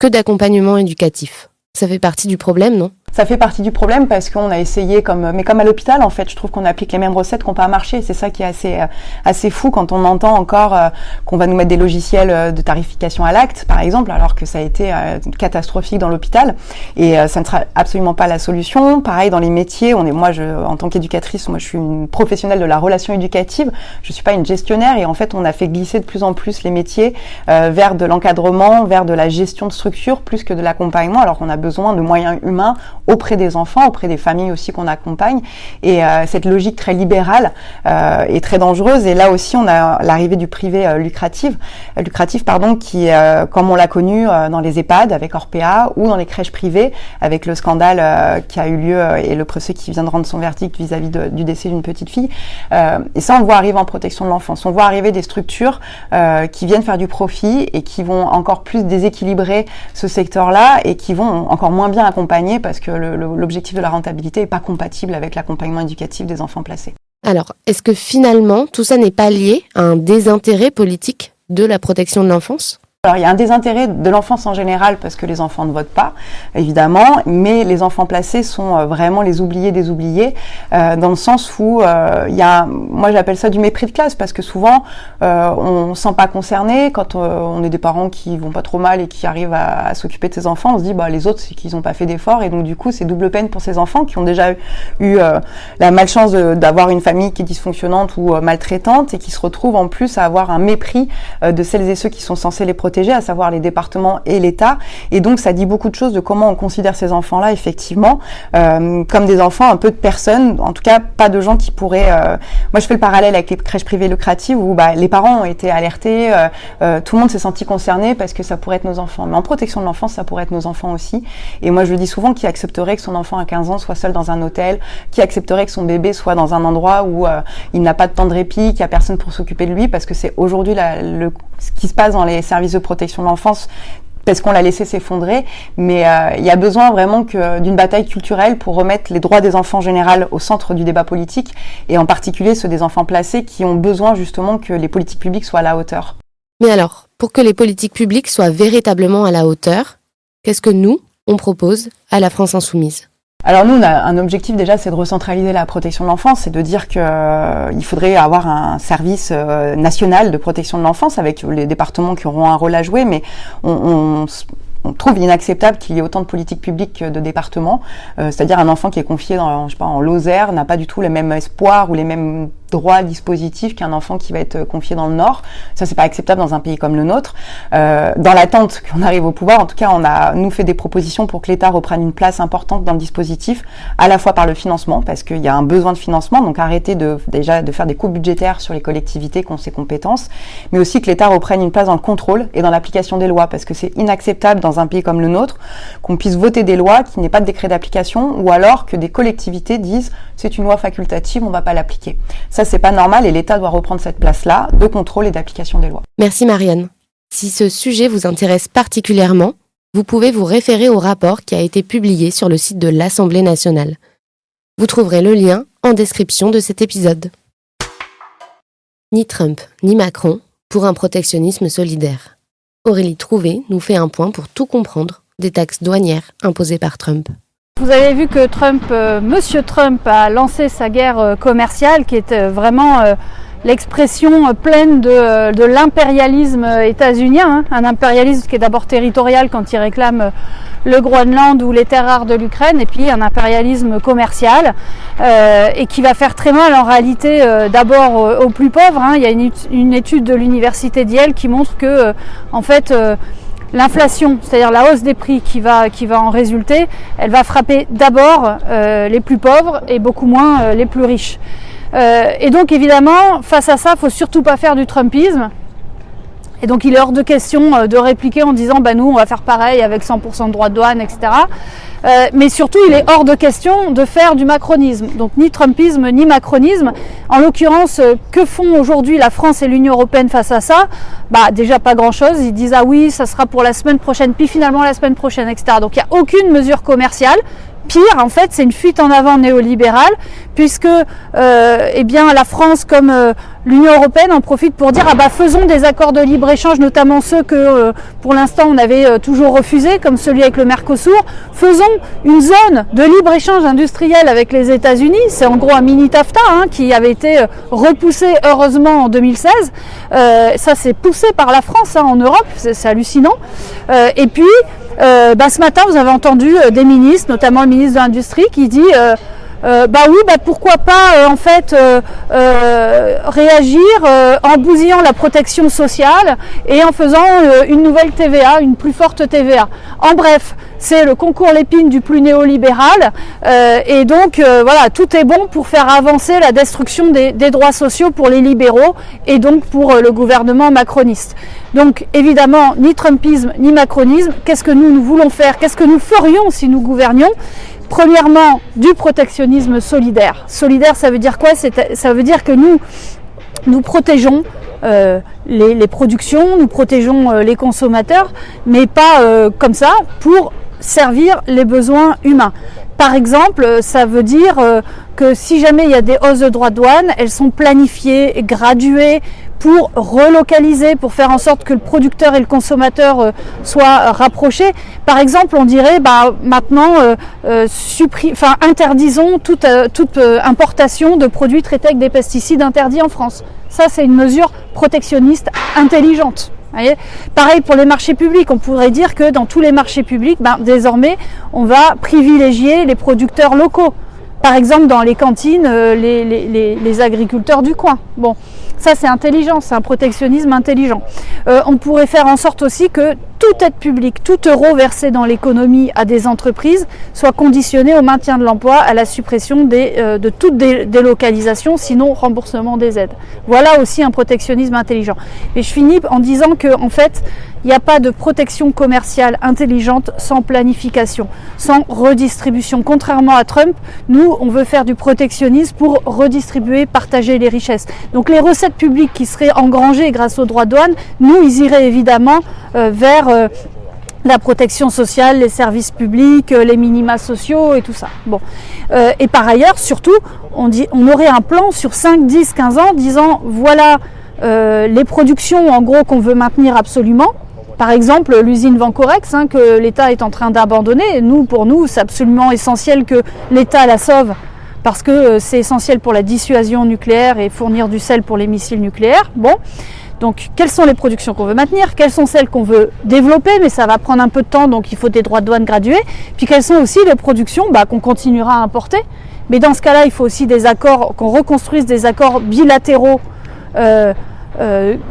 que d'accompagnement éducatif. Ça fait partie du problème, non ? Ça fait partie du problème parce qu'on a essayé comme à l'hôpital, en fait, je trouve qu'on applique les mêmes recettes qui n'ont pas marché. C'est ça qui est assez fou quand on entend encore qu'on va nous mettre des logiciels de tarification à l'acte, par exemple, alors que ça a été catastrophique dans l'hôpital. Et ça ne sera absolument pas la solution. Pareil dans les métiers, en tant qu'éducatrice, je suis une professionnelle de la relation éducative. Je suis pas une gestionnaire et en fait, on a fait glisser de plus en plus les métiers vers de l'encadrement, vers de la gestion de structure plus que de l'accompagnement, alors qu'on a besoin de moyens humains auprès des enfants, auprès des familles aussi qu'on accompagne. Et cette logique très libérale est très dangereuse. Et là aussi, on a l'arrivée du privé lucratif, qui, comme on l'a connu dans les EHPAD avec Orpea ou dans les crèches privées avec le scandale qui a eu lieu et le procès qui vient de rendre son verdict vis-à-vis du décès d'une petite fille. Et ça, on le voit arriver en protection de l'enfance. On voit arriver des structures qui viennent faire du profit et qui vont encore plus déséquilibrer ce secteur-là et qui vont encore moins bien accompagner parce que l'objectif de la rentabilité n'est pas compatible avec l'accompagnement éducatif des enfants placés. Alors, est-ce que finalement, tout ça n'est pas lié à un désintérêt politique de la protection de l'enfance ? Alors, il y a un désintérêt de l'enfance en général parce que les enfants ne votent pas, évidemment, mais les enfants placés sont vraiment les oubliés des oubliés, dans le sens où moi j'appelle ça du mépris de classe parce que souvent on se sent pas concerné quand on est des parents qui vont pas trop mal et qui arrivent à s'occuper de ses enfants. On se dit les autres c'est qu'ils ont pas fait d'efforts et donc du coup c'est double peine pour ces enfants qui ont déjà eu la malchance d'avoir une famille qui est dysfonctionnante ou maltraitante et qui se retrouvent en plus à avoir un mépris de celles et ceux qui sont censés les protéger, à savoir les départements et l'État. Et donc, ça dit beaucoup de choses de comment on considère ces enfants-là, effectivement, comme des enfants un peu de personnes, en tout cas, pas de gens qui pourraient... Moi, je fais le parallèle avec les crèches privées lucratives où les parents ont été alertés, tout le monde s'est senti concerné parce que ça pourrait être nos enfants. Mais en protection de l'enfance, ça pourrait être nos enfants aussi. Et moi, je le dis souvent, qui accepterait que son enfant à 15 ans soit seul dans un hôtel, qui accepterait que son bébé soit dans un endroit où il n'a pas de temps de répit, qu'il n'y a personne pour s'occuper de lui, parce que c'est aujourd'hui ce qui se passe dans les services de protection de l'enfance parce qu'on l'a laissé s'effondrer, mais il y a besoin vraiment d'une bataille culturelle pour remettre les droits des enfants en général au centre du débat politique, et en particulier ceux des enfants placés qui ont besoin justement que les politiques publiques soient à la hauteur. Mais alors, pour que les politiques publiques soient véritablement à la hauteur, qu'est-ce que nous, on propose à la France Insoumise ? Alors nous, on a un objectif déjà, c'est de recentraliser la protection de l'enfance, c'est de dire que il faudrait avoir un service national de protection de l'enfance avec les départements qui auront un rôle à jouer, mais on trouve inacceptable qu'il y ait autant de politiques publiques que de départements, c'est-à-dire un enfant qui est confié en Lozère n'a pas du tout les mêmes espoirs ou les mêmes droits dispositifs qu'un enfant qui va être confié dans le Nord. Ça, c'est pas acceptable dans un pays comme le nôtre. Dans l'attente qu'on arrive au pouvoir, en tout cas, on a nous fait des propositions pour que l'État reprenne une place importante dans le dispositif, à la fois par le financement, parce qu'il y a un besoin de financement, donc arrêter de faire des coupes budgétaires sur les collectivités qui ont ces compétences, mais aussi que l'État reprenne une place dans le contrôle et dans l'application des lois, parce que c'est inacceptable dans dans un pays comme le nôtre, qu'on puisse voter des lois qui n'aient pas de décret d'application, ou alors que des collectivités disent c'est une loi facultative, on va pas l'appliquer. Ça, c'est pas normal et l'État doit reprendre cette place-là de contrôle et d'application des lois. Merci Marianne. Si ce sujet vous intéresse particulièrement, vous pouvez vous référer au rapport qui a été publié sur le site de l'Assemblée nationale. Vous trouverez le lien en description de cet épisode. Ni Trump, ni Macron pour un protectionnisme solidaire. Aurélie Trouvé nous fait un point pour tout comprendre des taxes douanières imposées par Trump. Vous avez vu que Monsieur Trump a lancé sa guerre commerciale qui est vraiment l'expression pleine de l'impérialisme états-unien, un impérialisme qui est d'abord territorial quand il réclame le Groenland ou les terres rares de l'Ukraine, et puis un impérialisme commercial et qui va faire très mal en réalité d'abord aux plus pauvres. Il y a une étude de l'université d'Yale qui montre que en fait l'inflation, c'est-à-dire la hausse des prix qui va en résulter, elle va frapper d'abord les plus pauvres et beaucoup moins les plus riches. Et donc évidemment, face à ça, il ne faut surtout pas faire du trumpisme. Et donc il est hors de question de répliquer en disant nous on va faire pareil avec 100% de droits de douane, etc. Mais surtout il est hors de question de faire du macronisme. Donc ni trumpisme ni macronisme. En l'occurrence, que font aujourd'hui la France et l'Union européenne face à ça ? Déjà pas grand chose. Ils disent oui ça sera pour la semaine prochaine, puis finalement la semaine prochaine, etc. Donc il n'y a aucune mesure commerciale. Pire, en fait, c'est une fuite en avant néolibérale, puisque la France, comme l'Union européenne, en profite pour dire faisons des accords de libre-échange, notamment ceux que pour l'instant on avait toujours refusés, comme celui avec le Mercosur. Faisons une zone de libre-échange industriel avec les États-Unis. C'est en gros un mini TAFTA qui avait été repoussé heureusement en 2016. Ça c'est poussé par la France en Europe, c'est hallucinant. Et puis ce matin, vous avez entendu des ministres, notamment le ministre de l'Industrie, qui dit pourquoi pas réagir en bousillant la protection sociale et en faisant une nouvelle TVA, une plus forte TVA. En bref, c'est le concours l'épine du plus néolibéral et donc tout est bon pour faire avancer la destruction des droits sociaux pour les libéraux et donc pour le gouvernement macroniste. Donc évidemment, ni trumpisme ni macronisme. Qu'est-ce que nous voulons faire ? Qu'est-ce que nous ferions si nous gouvernions ? Premièrement, du protectionnisme solidaire. Solidaire, ça veut dire quoi ? Ça veut dire que nous protégeons les productions, nous protégeons les consommateurs, mais pas comme ça, pour servir les besoins humains. Par exemple, ça veut dire que si jamais il y a des hausses de droits de douane, elles sont planifiées, graduées, pour relocaliser, pour faire en sorte que le producteur et le consommateur soient rapprochés. Par exemple, on dirait maintenant interdisons toute importation de produits traités avec des pesticides interdits en France. Ça, c'est une mesure protectionniste intelligente. Voyez, pareil pour les marchés publics, on pourrait dire que dans tous les marchés publics, désormais, on va privilégier les producteurs locaux. Par exemple, dans les cantines, les agriculteurs du coin. Bon, ça c'est intelligent, c'est un protectionnisme intelligent. On pourrait faire en sorte aussi que toute aide publique, tout euro versé dans l'économie à des entreprises soit conditionné au maintien de l'emploi, à la suppression de toute délocalisation, sinon remboursement des aides. Voilà aussi un protectionnisme intelligent. Et je finis en disant que, en fait, il n'y a pas de protection commerciale intelligente sans planification, sans redistribution. Contrairement à Trump, nous, on veut faire du protectionnisme pour redistribuer, partager les richesses. Donc les recettes publiques qui seraient engrangées grâce aux droits de douane, nous, ils iraient évidemment vers la protection sociale, les services publics, les minima sociaux et tout ça. Bon. Et par ailleurs, surtout, on aurait un plan sur 5, 10, 15 ans disant voilà les productions en gros qu'on veut maintenir absolument. Par exemple, l'usine Vancorex que l'État est en train d'abandonner. Pour nous, c'est absolument essentiel que l'État la sauve parce que c'est essentiel pour la dissuasion nucléaire et fournir du sel pour les missiles nucléaires. Bon. Donc, quelles sont les productions qu'on veut maintenir ? Quelles sont celles qu'on veut développer ? Mais ça va prendre un peu de temps, donc il faut des droits de douane gradués. Puis, quelles sont aussi les productions qu'on continuera à importer ? Mais dans ce cas-là, il faut aussi des accords, qu'on reconstruise des accords bilatéraux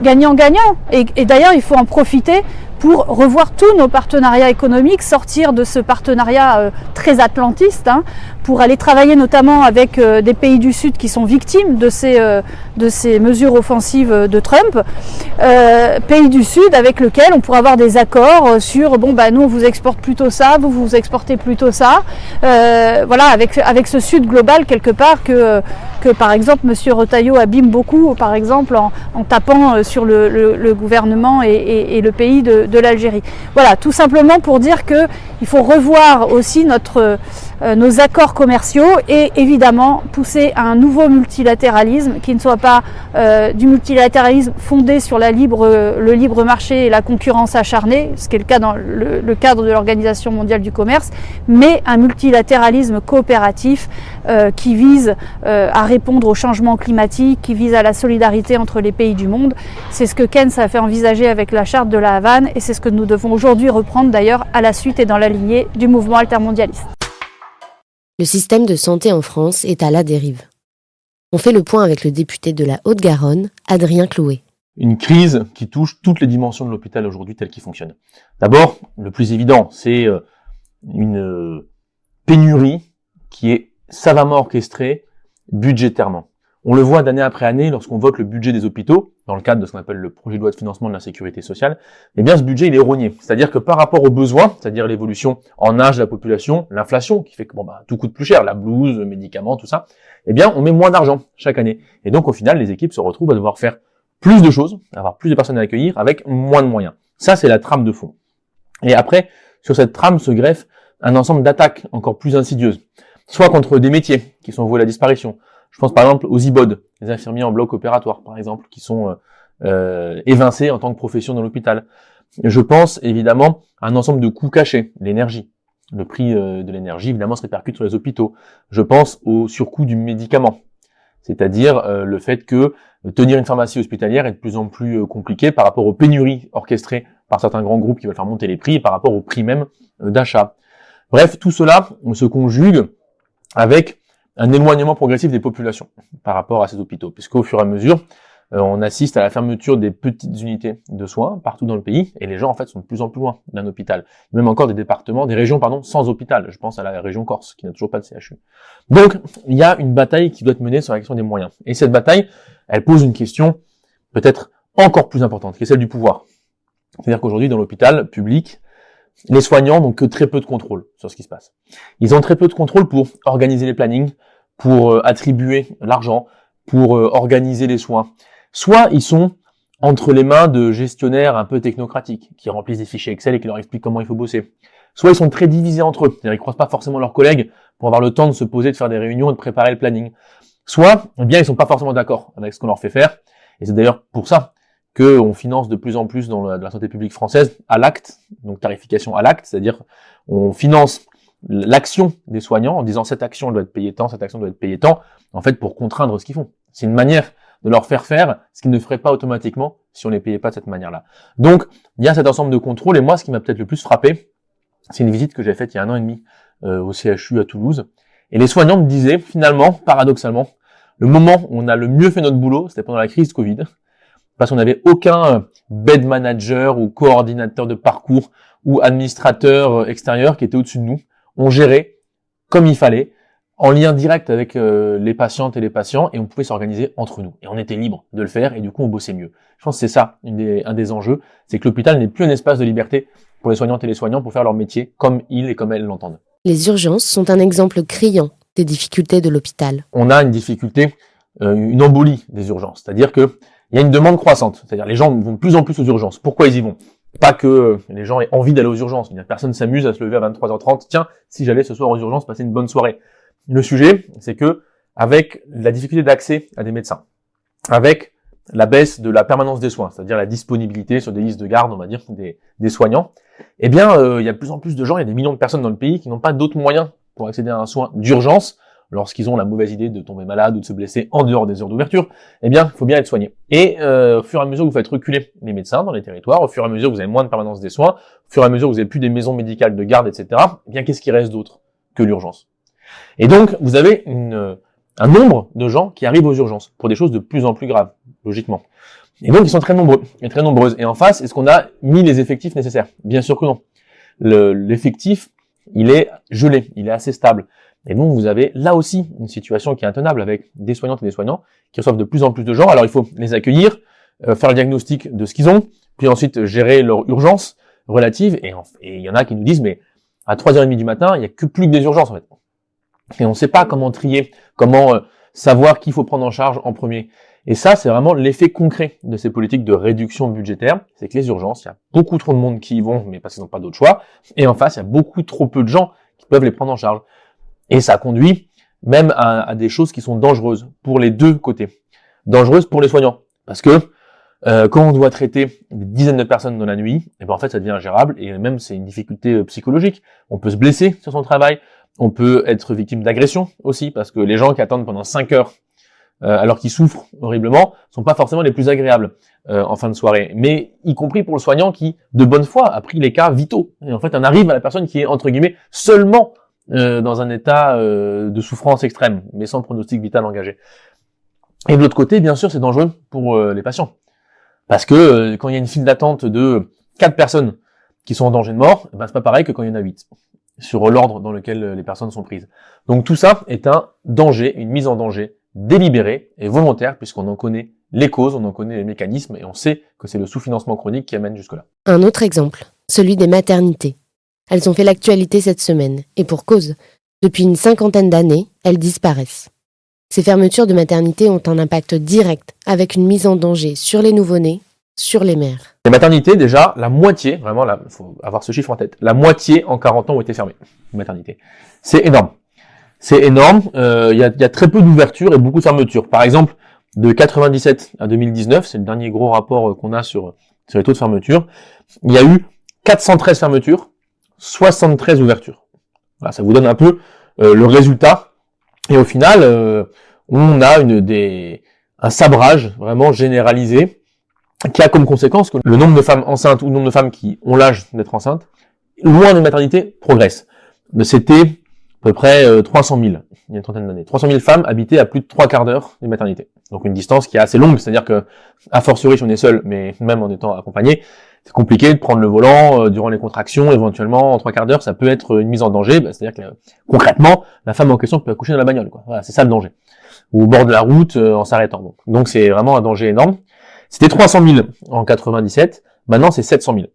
gagnant-gagnant. Et d'ailleurs, il faut en profiter pour revoir tous nos partenariats économiques, sortir de ce partenariat très atlantiste, pour aller travailler notamment avec des pays du Sud qui sont victimes de ces mesures offensives de Trump, pays du Sud avec lesquels on pourra avoir des accords sur nous on vous exporte plutôt ça, vous exportez plutôt ça, avec ce Sud global quelque part que par exemple M. Retailleau abîme beaucoup, par exemple en tapant sur le gouvernement et le pays de l'Algérie. Voilà, tout simplement pour dire qu'il faut revoir aussi nos accords commerciaux et évidemment pousser à un nouveau multilatéralisme qui ne soit pas du multilatéralisme fondé sur le libre marché et la concurrence acharnée, ce qui est le cas dans le cadre de l'Organisation mondiale du commerce, mais un multilatéralisme coopératif qui vise à répondre au changement climatique, qui vise à la solidarité entre les pays du monde. C'est ce que Keynes a fait envisager avec la charte de la Havane et c'est ce que nous devons aujourd'hui reprendre d'ailleurs à la suite et dans la lignée du mouvement altermondialiste. Le système de santé en France est à la dérive. On fait le point avec le député de la Haute-Garonne, Adrien Clouet. Une crise qui touche toutes les dimensions de l'hôpital aujourd'hui tel qu'il fonctionne. D'abord, le plus évident, c'est une pénurie qui est savamment orchestrée budgétairement. On le voit d'année après année lorsqu'on vote le budget des hôpitaux, dans le cadre de ce qu'on appelle le projet de loi de financement de la sécurité sociale, eh bien ce budget il est rogné. C'est-à-dire que par rapport aux besoins, c'est-à-dire l'évolution en âge de la population, l'inflation qui fait que tout coûte plus cher, la blouse, les médicaments, tout ça, eh bien on met moins d'argent chaque année. Et donc au final, les équipes se retrouvent à devoir faire plus de choses, avoir plus de personnes à accueillir avec moins de moyens. Ça c'est la trame de fond. Et après, sur cette trame se greffe un ensemble d'attaques encore plus insidieuses, soit contre des métiers qui sont voués à la disparition. Je pense par exemple aux IBOD, les infirmiers en bloc opératoire par exemple, qui sont évincés en tant que profession dans l'hôpital. Je pense évidemment à un ensemble de coûts cachés, l'énergie. Le prix de l'énergie évidemment se répercute sur les hôpitaux. Je pense au surcoût du médicament, c'est-à-dire le fait que tenir une pharmacie hospitalière est de plus en plus compliqué par rapport aux pénuries orchestrées par certains grands groupes qui veulent faire monter les prix et par rapport au prix même d'achat. Bref, tout cela se conjugue avec un éloignement progressif des populations par rapport à ces hôpitaux, puisqu'au fur et à mesure, on assiste à la fermeture des petites unités de soins partout dans le pays, et les gens en fait sont de plus en plus loin d'un hôpital. Même encore des régions sans hôpital. Je pense à la région Corse, qui n'a toujours pas de CHU. Donc, il y a une bataille qui doit être menée sur la question des moyens. Et cette bataille, elle pose une question peut-être encore plus importante, qui est celle du pouvoir. C'est-à-dire qu'aujourd'hui, dans l'hôpital public, les soignants n'ont que très peu de contrôle sur ce qui se passe. Ils ont très peu de contrôle pour organiser les plannings, pour attribuer l'argent, pour organiser les soins. Soit ils sont entre les mains de gestionnaires un peu technocratiques, qui remplissent des fichiers Excel et qui leur expliquent comment il faut bosser. Soit ils sont très divisés entre eux, c'est-à-dire ils croisent pas forcément leurs collègues pour avoir le temps de se poser, de faire des réunions et de préparer le planning. Soit, eh bien, ils sont pas forcément d'accord avec ce qu'on leur fait faire. Et c'est d'ailleurs pour ça qu'on finance de plus en plus dans la santé publique française à l'acte, donc tarification à l'acte, c'est-à-dire on finance l'action des soignants en disant cette action doit être payée tant, cette action doit être payée tant, en fait pour contraindre ce qu'ils font. C'est une manière de leur faire ce qu'ils ne feraient pas automatiquement si on les payait pas de cette manière-là. Donc, il y a cet ensemble de contrôles, et moi, ce qui m'a peut-être le plus frappé, c'est une visite que j'ai faite il y a 1 an et demi au CHU à Toulouse, et les soignants me disaient, finalement, paradoxalement, le moment où on a le mieux fait notre boulot, c'était pendant la crise Covid, parce qu'on n'avait aucun bed manager ou coordinateur de parcours ou administrateur extérieur qui était au-dessus de nous. On gérait comme il fallait, en lien direct avec les patientes et les patients, et on pouvait s'organiser entre nous. Et on était libre de le faire, et du coup on bossait mieux. Je pense que c'est ça, un des enjeux, c'est que l'hôpital n'est plus un espace de liberté pour les soignantes et les soignants pour faire leur métier comme ils et comme elles l'entendent. Les urgences sont un exemple criant des difficultés de l'hôpital. On a une difficulté, une embolie des urgences, c'est-à-dire que il y a une demande croissante, c'est-à-dire les gens vont de plus en plus aux urgences. Pourquoi ils y vont ? Pas que les gens aient envie d'aller aux urgences, personne s'amuse à se lever à 23h30, tiens, si j'allais ce soir aux urgences passer une bonne soirée. Le sujet, c'est que avec la difficulté d'accès à des médecins, avec la baisse de la permanence des soins, c'est-à-dire la disponibilité sur des listes de garde, on va dire, des soignants, eh bien, il y a de plus en plus de gens, il y a des millions de personnes dans le pays qui n'ont pas d'autres moyens pour accéder à un soin d'urgence lorsqu'ils ont la mauvaise idée de tomber malade ou de se blesser en dehors des heures d'ouverture. Eh bien, il faut bien être soigné. Et au fur et à mesure que vous faites reculer les médecins dans les territoires, au fur et à mesure que vous avez moins de permanence des soins, au fur et à mesure que vous n'avez plus des maisons médicales de garde, etc., eh bien, qu'est-ce qui reste d'autre que l'urgence ? Et donc, vous avez un nombre de gens qui arrivent aux urgences pour des choses de plus en plus graves, logiquement. Et donc, ils sont très nombreux et très nombreuses. Et en face, est-ce qu'on a mis les effectifs nécessaires? Bien sûr que non. L'effectif, il est gelé, il est assez stable. Et donc, vous avez là aussi une situation qui est intenable avec des soignantes et des soignants qui reçoivent de plus en plus de gens. Alors, il faut les accueillir, faire le diagnostic de ce qu'ils ont, puis ensuite gérer leur urgence relative. Et il y en a qui nous disent, mais à 3h30 du matin, il n'y a plus que des urgences, en fait. Et on ne sait pas comment trier, comment savoir qui il faut prendre en charge en premier. Et ça, c'est vraiment l'effet concret de ces politiques de réduction budgétaire. C'est que les urgences, il y a beaucoup trop de monde qui y vont, mais parce qu'ils n'ont pas d'autre choix. Et en face, il y a beaucoup trop peu de gens qui peuvent les prendre en charge. Et ça conduit même à des choses qui sont dangereuses pour les deux côtés. Dangereuses pour les soignants. Parce que quand on doit traiter des dizaines de personnes dans la nuit, et ben en fait, ça devient ingérable. Et même, c'est une difficulté psychologique. On peut se blesser sur son travail. On peut être victime d'agression aussi, parce que les gens qui attendent pendant 5 heures alors qu'ils souffrent horriblement, sont pas forcément les plus agréables en fin de soirée. Mais y compris pour le soignant qui, de bonne foi, a pris les cas vitaux. Et en fait, on arrive à la personne qui est, entre guillemets, seulement dans un état de souffrance extrême, mais sans pronostic vital engagé. Et de l'autre côté, bien sûr, c'est dangereux pour les patients. Parce que quand il y a une file d'attente de 4 personnes qui sont en danger de mort, ben, c'est pas pareil que quand il y en a 8, sur l'ordre dans lequel les personnes sont prises. Donc tout ça est un danger, une mise en danger délibérée et volontaire, puisqu'on en connaît les causes, on en connaît les mécanismes, et on sait que c'est le sous-financement chronique qui amène jusque-là. Un autre exemple, celui des maternités. Elles ont fait l'actualité cette semaine, et pour cause. Depuis une 50aine d'années, elles disparaissent. Ces fermetures de maternités ont un impact direct, avec une mise en danger sur les nouveau-nés, sur les mères. Les maternités, déjà, la moitié, vraiment, il faut avoir ce chiffre en tête, la moitié en 40 ans ont été fermées, les maternités. C'est énorme. C'est énorme, il y a très peu d'ouverture et beaucoup de fermetures. Par exemple, de 97 à 2019, c'est le dernier gros rapport qu'on a sur les taux de fermeture, il y a eu 413 fermetures, 73 ouvertures. Voilà, ça vous donne un peu le résultat. Et au final, on a un sabrage vraiment généralisé qui a comme conséquence que le nombre de femmes enceintes ou le nombre de femmes qui ont l'âge d'être enceintes, loin de maternité, progresse. C'était à peu près 300 000, il y a une trentaine d'années. 300 000 femmes habitaient à plus de 3/4 d'heure des maternités. Donc une distance qui est assez longue, c'est-à-dire que, à fortiori si on est seul, mais même en étant accompagné, c'est compliqué de prendre le volant durant les contractions, éventuellement en 3/4 d'heure, ça peut être une mise en danger, c'est-à-dire que concrètement, la femme en question peut accoucher dans la bagnole, quoi. Voilà, c'est ça le danger. Ou au bord de la route en s'arrêtant. Donc c'est vraiment un danger énorme. C'était 300 000 en 97, maintenant c'est 700 000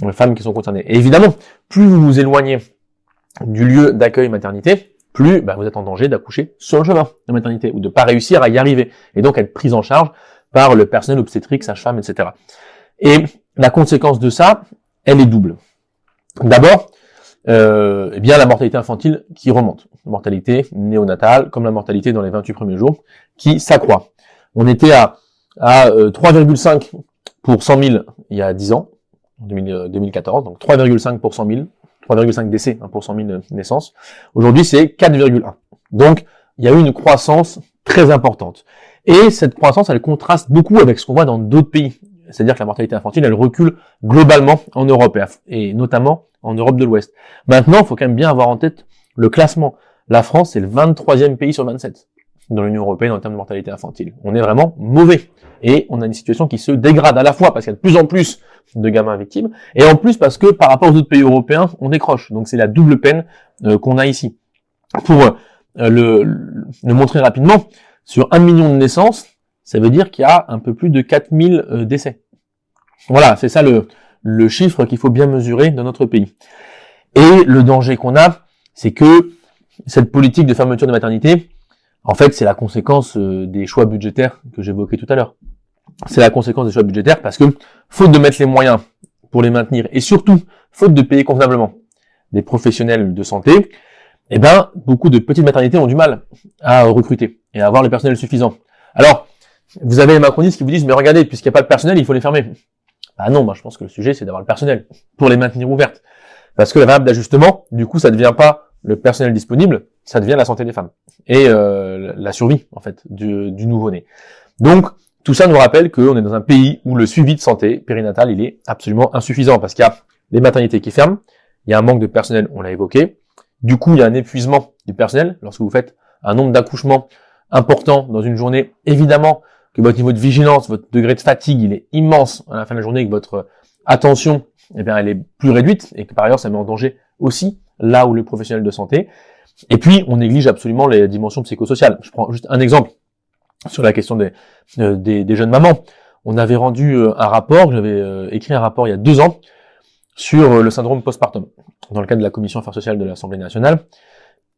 les femmes qui sont concernées. Et évidemment, plus vous vous éloignez du lieu d'accueil maternité, plus vous êtes en danger d'accoucher sur le chemin de maternité ou de pas réussir à y arriver et donc être prise en charge par le personnel obstétrique, sage-femme, etc. Et la conséquence de ça, elle est double. D'abord, la mortalité infantile qui remonte, la mortalité néonatale comme la mortalité dans les 28 premiers jours qui s'accroît. On était à 3,5 pour 100 000 il y a 10 ans, en 2014, donc 3,5 pour 100 000, 3,5 décès pour 100 000 naissances. Aujourd'hui, c'est 4,1. Donc, il y a eu une croissance très importante. Et cette croissance, elle contraste beaucoup avec ce qu'on voit dans d'autres pays. C'est-à-dire que la mortalité infantile, elle recule globalement en Europe, et notamment en Europe de l'Ouest. Maintenant, il faut quand même bien avoir en tête le classement. La France, c'est le 23e pays sur 27 dans l'Union européenne en termes de mortalité infantile. On est vraiment mauvais. Et on a une situation qui se dégrade à la fois parce qu'il y a de plus en plus de gamins victimes, et en plus parce que par rapport aux autres pays européens, on décroche. Donc c'est la double peine qu'on a ici. Pour le montrer rapidement, sur 1 million de naissances, ça veut dire qu'il y a un peu plus de 4000 décès. Voilà, c'est ça le chiffre qu'il faut bien mesurer dans notre pays. Et le danger qu'on a, c'est que cette politique de fermeture de maternité, en fait, c'est la conséquence des choix budgétaires que j'évoquais tout à l'heure. C'est la conséquence des choix budgétaires parce que, faute de mettre les moyens pour les maintenir, et surtout, faute de payer convenablement des professionnels de santé, beaucoup de petites maternités ont du mal à recruter et à avoir le personnel suffisant. Alors, vous avez les macronistes qui vous disent, mais regardez, puisqu'il n'y a pas de personnel, il faut les fermer. Ah non, moi je pense que le sujet, c'est d'avoir le personnel pour les maintenir ouvertes. Parce que la variable d'ajustement, du coup, ça ne devient pas le personnel disponible, ça devient la santé des femmes. Et la survie, en fait, du nouveau-né. Donc, tout ça nous rappelle qu'on est dans un pays où le suivi de santé périnatale, il est absolument insuffisant. Parce qu'il y a les maternités qui ferment, il y a un manque de personnel, on l'a évoqué. Du coup, il y a un épuisement du personnel. Lorsque vous faites un nombre d'accouchements important dans une journée, évidemment, que votre niveau de vigilance, votre degré de fatigue, il est immense à la fin de la journée, que votre attention, eh bien, elle est plus réduite, et que par ailleurs, ça met en danger aussi là où les professionnels de santé. Et puis, on néglige absolument les dimensions psychosociales. Je prends juste un exemple sur la question des jeunes mamans. On avait rendu un rapport, j'avais écrit un rapport il y a 2 ans sur le syndrome postpartum, dans le cadre de la commission affaires sociales de l'Assemblée nationale.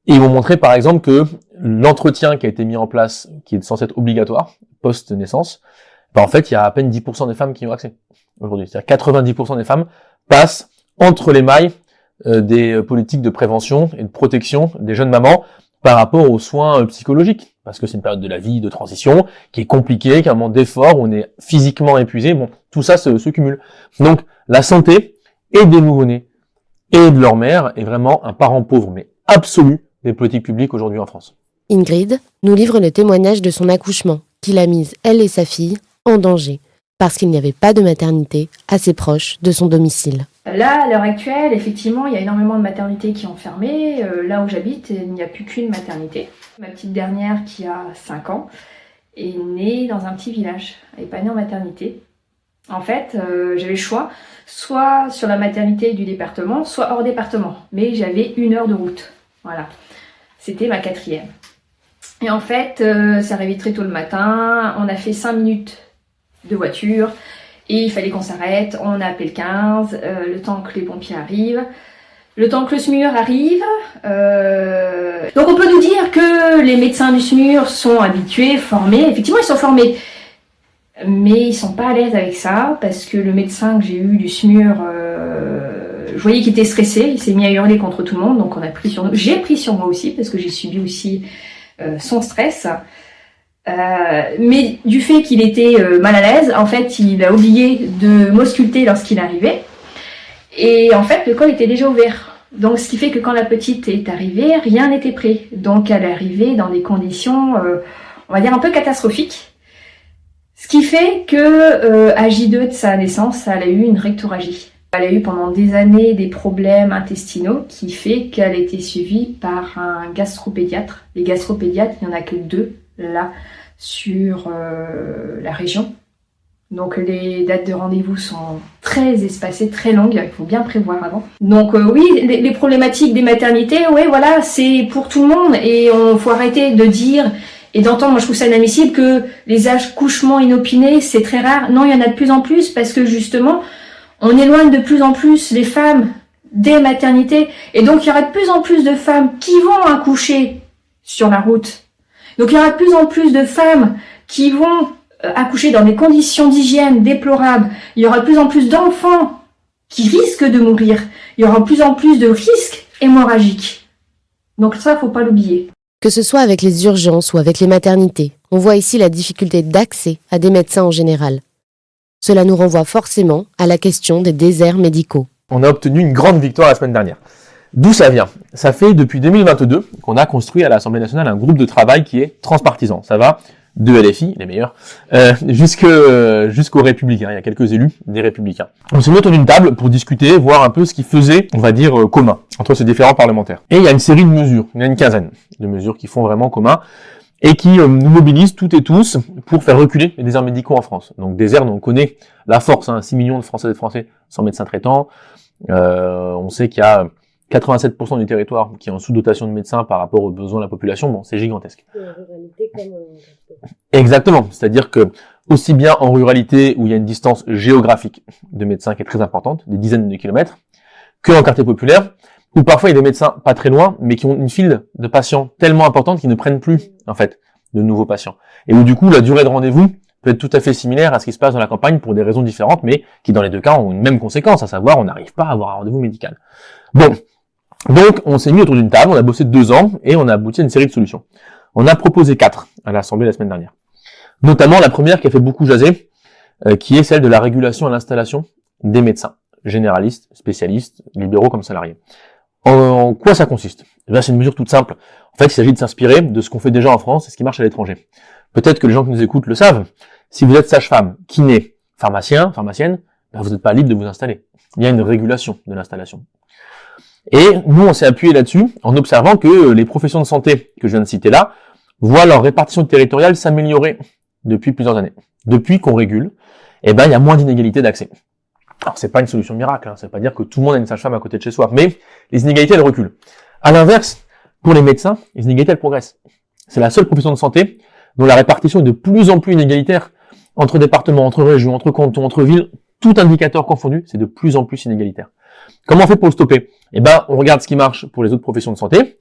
Et ils m'ont montré, par exemple, que l'entretien qui a été mis en place, qui est censé être obligatoire, post-naissance, en fait, il y a à peine 10% des femmes qui y ont accès aujourd'hui. C'est-à-dire 90% des femmes passent entre les mailles des politiques de prévention et de protection des jeunes mamans par rapport aux soins psychologiques. Parce que c'est une période de la vie, de transition, qui est compliquée, qui a un moment d'effort, où on est physiquement épuisé. Bon, tout ça se cumule. Donc, la santé et des nouveau-nés et de leur mère est vraiment un parent pauvre, mais absolu, des politiques publiques aujourd'hui en France. Ingrid nous livre le témoignage de son accouchement, qui l'a mise, elle et sa fille, en danger, parce qu'il n'y avait pas de maternité assez proche de son domicile. Là, à l'heure actuelle, effectivement, il y a énormément de maternités qui ont fermé. Là où j'habite, il n'y a plus qu'une maternité. Ma petite dernière, qui a 5 ans, est née dans un petit village. Elle n'est pas née en maternité. En fait, j'avais le choix, soit sur la maternité du département, soit hors département. Mais j'avais 1 heure de route. Voilà. C'était ma 4e. Et en fait, ça arrivait très tôt le matin. On a fait 5 minutes de voiture. Et il fallait qu'on s'arrête, on a appelé le 15, le temps que les pompiers arrivent, le temps que le SMUR arrive. Donc on peut nous dire que les médecins du SMUR sont habitués, formés. Effectivement, ils sont formés. Mais ils sont pas à l'aise avec ça, parce que le médecin que j'ai eu du SMUR, je voyais qu'il était stressé, il s'est mis à hurler contre tout le monde, donc on a pris sur nous. J'ai pris sur moi aussi, parce que j'ai subi aussi son stress. Mais du fait qu'il était mal à l'aise, en fait, il a oublié de m'ausculter lorsqu'il arrivait. Et en fait, le col était déjà ouvert. Donc, ce qui fait que quand la petite est arrivée, rien n'était prêt. Donc, elle est arrivée dans des conditions, on va dire, un peu catastrophiques. Ce qui fait que à J2 de sa naissance, elle a eu une rectorragie. Elle a eu pendant des années des problèmes intestinaux qui fait qu'elle a été suivie par un gastropédiatre. Les gastropédiatres, il n'y en a que 2 là sur la région. Donc les dates de rendez-vous sont très espacées, très longues, il faut bien prévoir avant. Donc oui, les problématiques des maternités, ouais voilà, c'est pour tout le monde et on faut arrêter de dire et d'entendre, moi je trouve ça inadmissible que les accouchements inopinés, c'est très rare. Non, il y en a de plus en plus parce que justement, on éloigne de plus en plus les femmes des maternités et donc il y aura de plus en plus de femmes qui vont accoucher sur la route. Donc il y aura de plus en plus de femmes qui vont accoucher dans des conditions d'hygiène déplorables. Il y aura de plus en plus d'enfants qui risquent de mourir. Il y aura de plus en plus de risques hémorragiques. Donc ça, faut pas l'oublier. Que ce soit avec les urgences ou avec les maternités, on voit ici la difficulté d'accès à des médecins en général. Cela nous renvoie forcément à la question des déserts médicaux. On a obtenu une grande victoire la semaine dernière. D'où ça vient? Ça fait depuis 2022 qu'on a construit à l'Assemblée nationale un groupe de travail qui est transpartisan. Ça va de LFI, les meilleurs, jusqu'aux Républicains. Il y a quelques élus des Républicains. On s'est mis autour d'une table pour discuter, voir un peu ce qui faisait, on va dire, commun entre ces différents parlementaires. Et il y a une série de mesures, il y en a une quinzaine de mesures qui font vraiment commun et qui nous mobilisent toutes et tous pour faire reculer les déserts médicaux en France. Donc déserts dont on connaît la force, 6 millions de Françaises et de Français sans médecin traitant. On sait qu'il y a 87% du territoire qui est en sous-dotation de médecins par rapport aux besoins de la population, bon, c'est gigantesque. Exactement, c'est-à-dire que aussi bien en ruralité où il y a une distance géographique de médecins qui est très importante, des dizaines de kilomètres, que en quartier populaire, où parfois il y a des médecins pas très loin, mais qui ont une file de patients tellement importante qu'ils ne prennent plus, en fait, de nouveaux patients. Et où du coup, la durée de rendez-vous peut être tout à fait similaire à ce qui se passe dans la campagne pour des raisons différentes, mais qui dans les 2 cas ont une même conséquence, à savoir on n'arrive pas à avoir un rendez-vous médical. Bon. Donc, on s'est mis autour d'une table, on a bossé 2 ans, et on a abouti à une série de solutions. On a proposé 4 à l'Assemblée la semaine dernière. Notamment la première qui a fait beaucoup jaser, qui est celle de la régulation à l'installation des médecins, généralistes, spécialistes, libéraux comme salariés. En quoi ça consiste? Eh bien, c'est une mesure toute simple. En fait, il s'agit de s'inspirer de ce qu'on fait déjà en France et ce qui marche à l'étranger. Peut-être que les gens qui nous écoutent le savent. Si vous êtes sage-femme, kiné, pharmacien, pharmacienne, ben vous n'êtes pas libre de vous installer. Il y a une régulation de l'installation. Et nous, on s'est appuyé là-dessus en observant que les professions de santé que je viens de citer là voient leur répartition territoriale s'améliorer depuis plusieurs années. Depuis qu'on régule, il y a moins d'inégalités d'accès. Alors, c'est pas une solution miracle, ça veut pas dire que tout le monde a une sage-femme à côté de chez soi, mais les inégalités, elles reculent. À l'inverse, pour les médecins, les inégalités, elles progressent. C'est la seule profession de santé dont la répartition est de plus en plus inégalitaire entre départements, entre régions, entre cantons, entre villes, tout indicateur confondu, c'est de plus en plus inégalitaire. Comment on fait pour le stopper? On regarde ce qui marche pour les autres professions de santé,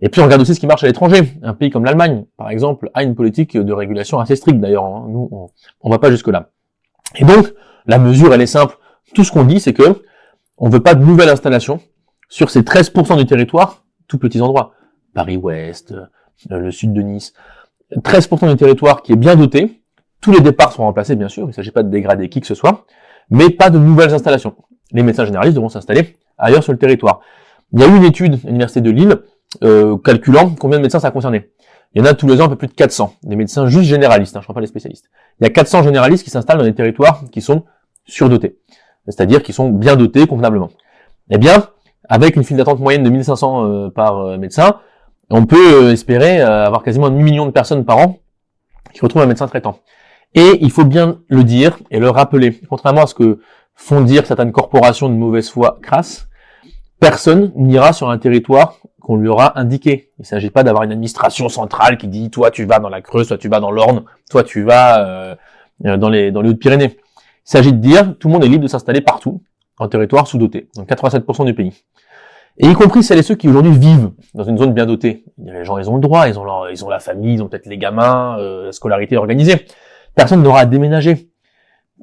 et puis on regarde aussi ce qui marche à l'étranger. Un pays comme l'Allemagne, par exemple, a une politique de régulation assez stricte d'ailleurs. Nous, on va pas jusque-là. Et donc, la mesure, elle est simple. Tout ce qu'on dit, c'est que on veut pas de nouvelles installations sur ces 13% du territoire, tout petits endroits. Paris-Ouest, le sud de Nice. 13% du territoire qui est bien doté. Tous les départs seront remplacés, bien sûr. Il ne s'agit pas de dégrader qui que ce soit. Mais pas de nouvelles installations. Les médecins généralistes devront s'installer ailleurs sur le territoire. Il y a eu une étude à l'université de Lille calculant combien de médecins ça concernait. Il y en a tous les ans un peu plus de 400. Des médecins juste généralistes, je ne parle pas des spécialistes. Il y a 400 généralistes qui s'installent dans des territoires qui sont surdotés. C'est-à-dire qui sont bien dotés convenablement. Avec une file d'attente moyenne de 1500 par médecin, on peut espérer avoir quasiment 1 million de personnes par an qui retrouvent un médecin traitant. Et il faut bien le dire et le rappeler. Contrairement à ce que font dire certaines corporations de mauvaise foi crasses, personne n'ira sur un territoire qu'on lui aura indiqué. Il ne s'agit pas d'avoir une administration centrale qui dit toi tu vas dans la Creuse, toi tu vas dans l'Orne, toi tu vas dans les Hautes-Pyrénées. Il s'agit de dire tout le monde est libre de s'installer partout en territoire sous-doté, donc 87% du pays. Et y compris celles et ceux qui aujourd'hui vivent dans une zone bien dotée. Les gens, ils ont le droit, ils ont la famille, ils ont peut-être les gamins, la scolarité organisée. Personne n'aura à déménager.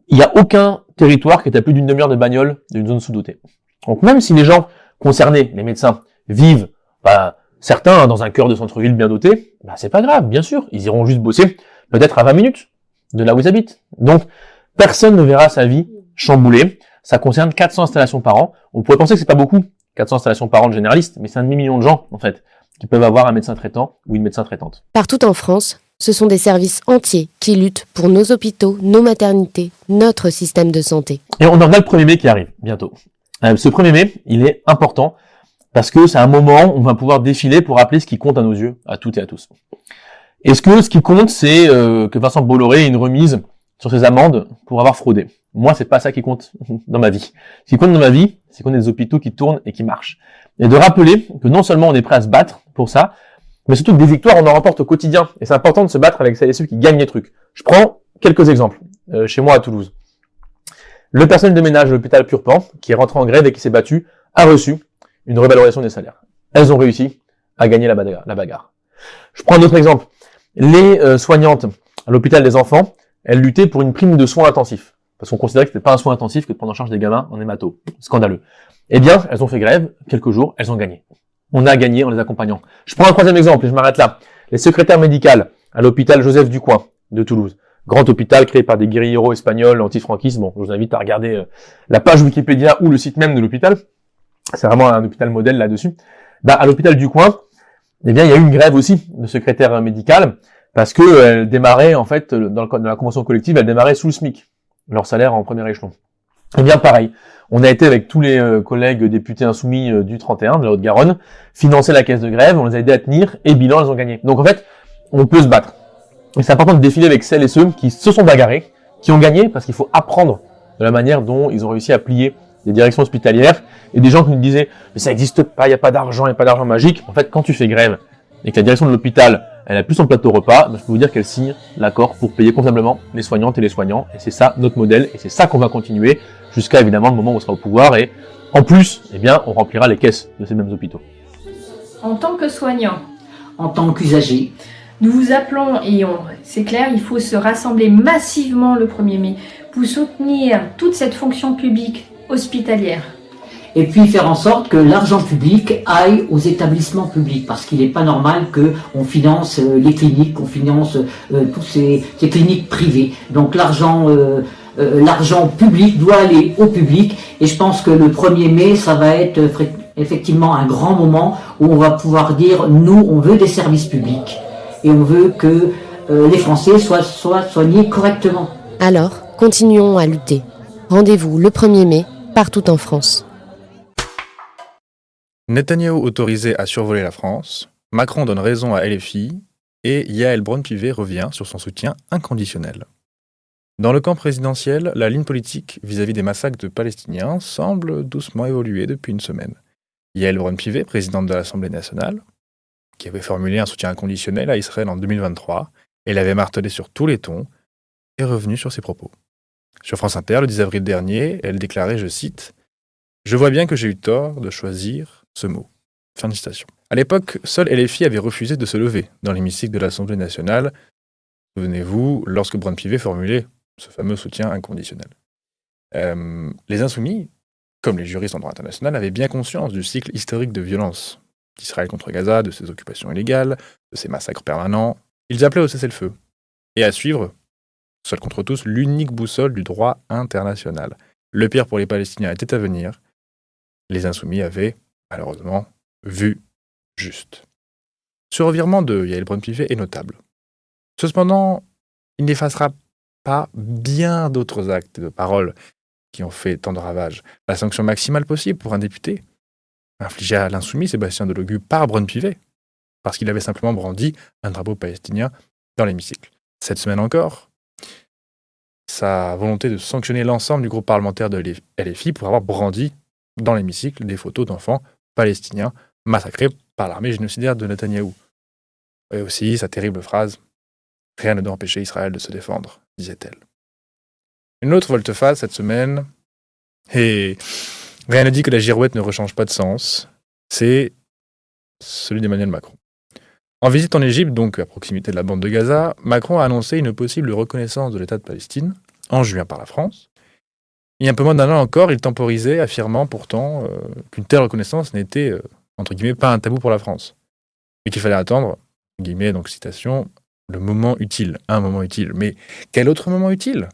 Il n'y a aucun territoire qui est à plus d'une demi-heure de bagnole d'une zone sous-dotée. Donc même si les gens concernés, les médecins, vivent, certains dans un cœur de centre-ville bien doté, c'est pas grave, bien sûr, ils iront juste bosser peut-être à 20 minutes de là où ils habitent. Donc personne ne verra sa vie chamboulée. Ça concerne 400 installations par an. On pourrait penser que c'est pas beaucoup, 400 installations par an de généralistes, mais c'est 1,5 million de gens, en fait, qui peuvent avoir un médecin traitant ou une médecin traitante. Partout en France, ce sont des services entiers qui luttent pour nos hôpitaux, nos maternités, notre système de santé. Et on en a le 1er mai qui arrive, bientôt. Ce 1er mai, il est important parce que c'est un moment où on va pouvoir défiler pour rappeler ce qui compte à nos yeux, à toutes et à tous. Est-ce que ce qui compte, c'est que Vincent Bolloré ait une remise sur ses amendes pour avoir fraudé? Moi, c'est pas ça qui compte dans ma vie. Ce qui compte dans ma vie, c'est qu'on ait des hôpitaux qui tournent et qui marchent. Et de rappeler que non seulement on est prêt à se battre pour ça, mais surtout que des victoires, on en remporte au quotidien. Et c'est important de se battre avec celles et ceux qui gagnent les trucs. Je prends quelques exemples. Chez moi à Toulouse. Le personnel de ménage de l'hôpital Purpan, qui est rentré en grève et qui s'est battu, a reçu une revalorisation des salaires. Elles ont réussi à gagner la bagarre. Je prends un autre exemple. Les soignantes à l'hôpital des enfants, elles luttaient pour une prime de soins intensifs. Parce qu'on considérait que c'était pas un soin intensif que de prendre en charge des gamins en hémato. Scandaleux. Eh bien, elles ont fait grève, quelques jours, elles ont gagné. On a gagné en les accompagnant. Je prends un troisième exemple et je m'arrête là. Les secrétaires médicales à l'hôpital Joseph Ducoing de Toulouse. Grand hôpital créé par des guérilleros espagnols anti-franquistes. Bon, je vous invite à regarder la page Wikipédia ou le site même de l'hôpital. C'est vraiment un hôpital modèle là-dessus. À l'hôpital Ducoing, il y a eu une grève aussi de secrétaire médical parce que elle démarrait, en fait, dans le cadre de la convention collective, elle démarrait sous le SMIC, leur salaire en premier échelon. Eh bien, pareil. On a été avec tous les collègues députés insoumis du 31, de la Haute-Garonne, financer la caisse de grève, on les a aidés à tenir, et bilan, elles ont gagné. Donc en fait, on peut se battre. Et c'est important de défiler avec celles et ceux qui se sont bagarrés, qui ont gagné, parce qu'il faut apprendre de la manière dont ils ont réussi à plier des directions hospitalières, et des gens qui nous disaient « mais ça n'existe pas, il n'y a pas d'argent magique ». En fait, quand tu fais grève, et que la direction de l'hôpital, elle a plus son plateau repas, je peux vous dire qu'elle signe l'accord pour payer convenablement les soignantes et les soignants, et c'est ça notre modèle, et c'est ça qu'on va continuer, jusqu'à évidemment le moment où on sera au pouvoir, et en plus, on remplira les caisses de ces mêmes hôpitaux. En tant que soignant, en tant qu'usager, nous vous appelons, et c'est clair, il faut se rassembler massivement le 1er mai pour soutenir toute cette fonction publique hospitalière. Et puis faire en sorte que l'argent public aille aux établissements publics, parce qu'il n'est pas normal qu'on finance les cliniques, qu'on finance toutes ces cliniques privées. Donc l'argent public doit aller au public, et je pense que le 1er mai, ça va être effectivement un grand moment où on va pouvoir dire, nous, on veut des services publics, et on veut que les Français soient soignés correctement. Alors, continuons à lutter. Rendez-vous le 1er mai, partout en France. Netanyahou autorisé à survoler la France, Macron donne raison à LFI, et Yael Braun-Pivet revient sur son soutien inconditionnel. Dans le camp présidentiel, la ligne politique vis-à-vis des massacres de Palestiniens semble doucement évoluer depuis une semaine. Yael Braun-Pivet, présidente de l'Assemblée nationale, qui avait formulé un soutien inconditionnel à Israël en 2023 et l'avait martelé sur tous les tons, est revenue sur ses propos. Sur France Inter, le 10 avril dernier, elle déclarait, je cite, « Je vois bien que j'ai eu tort de choisir ce mot. » Fin de citation. À l'époque, seul LFI avait refusé de se lever dans l'hémicycle de l'Assemblée nationale. Souvenez-vous, lorsque Braun-Pivet formulait ce fameux soutien inconditionnel. Les Insoumis, comme les juristes en droit international, avaient bien conscience du cycle historique de violence d'Israël contre Gaza, de ses occupations illégales, de ses massacres permanents. Ils appelaient au cessez-le-feu et à suivre, seul contre tous, l'unique boussole du droit international. Le pire pour les Palestiniens était à venir. Les Insoumis avaient, malheureusement, vu juste. Ce revirement de Yael Braun-Pivet est notable. Cependant, il n'effacera pas bien d'autres actes et de paroles qui ont fait tant de ravages. La sanction maximale possible pour un député, infligée à l'insoumis Sébastien Delogu par Braun-Pivet, parce qu'il avait simplement brandi un drapeau palestinien dans l'hémicycle. Cette semaine encore, sa volonté de sanctionner l'ensemble du groupe parlementaire de LFI pour avoir brandi dans l'hémicycle des photos d'enfants palestiniens massacrés par l'armée génocidaire de Netanyahou. Et aussi sa terrible phrase « Rien ne doit empêcher Israël de se défendre », disait-elle. Une autre volte-face cette semaine, et rien ne dit que la girouette ne rechange pas de sens, c'est celui d'Emmanuel Macron. En visite en Égypte, donc à proximité de la bande de Gaza, Macron a annoncé une possible reconnaissance de l'État de Palestine, en juin par la France. Il y a un peu moins d'un an encore, il temporisait, affirmant pourtant qu'une telle reconnaissance n'était, entre guillemets, pas un tabou pour la France. Et qu'il fallait attendre, guillemets, donc citation, le moment utile, un moment utile. Mais quel autre moment utile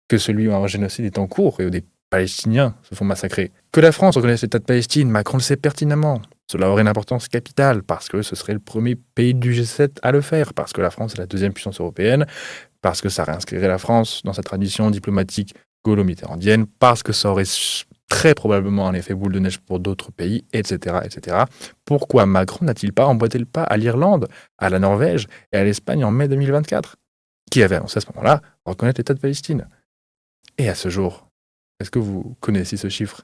que celui où un génocide est en cours et où des Palestiniens se font massacrer? Que la France reconnaisse l'État de Palestine, Macron le sait pertinemment. Cela aurait une importance capitale, parce que ce serait le premier pays du G7 à le faire, parce que la France est la deuxième puissance européenne, parce que ça réinscrirait la France dans sa tradition diplomatique gaulo-mitterrandienne, parce que ça aurait très probablement un effet boule de neige pour d'autres pays, etc., etc. Pourquoi Macron n'a-t-il pas emboîté le pas à l'Irlande, à la Norvège et à l'Espagne en mai 2024, qui avait annoncé à ce moment-là reconnaître l'État de Palestine? Et à ce jour, est-ce que vous connaissez ce chiffre?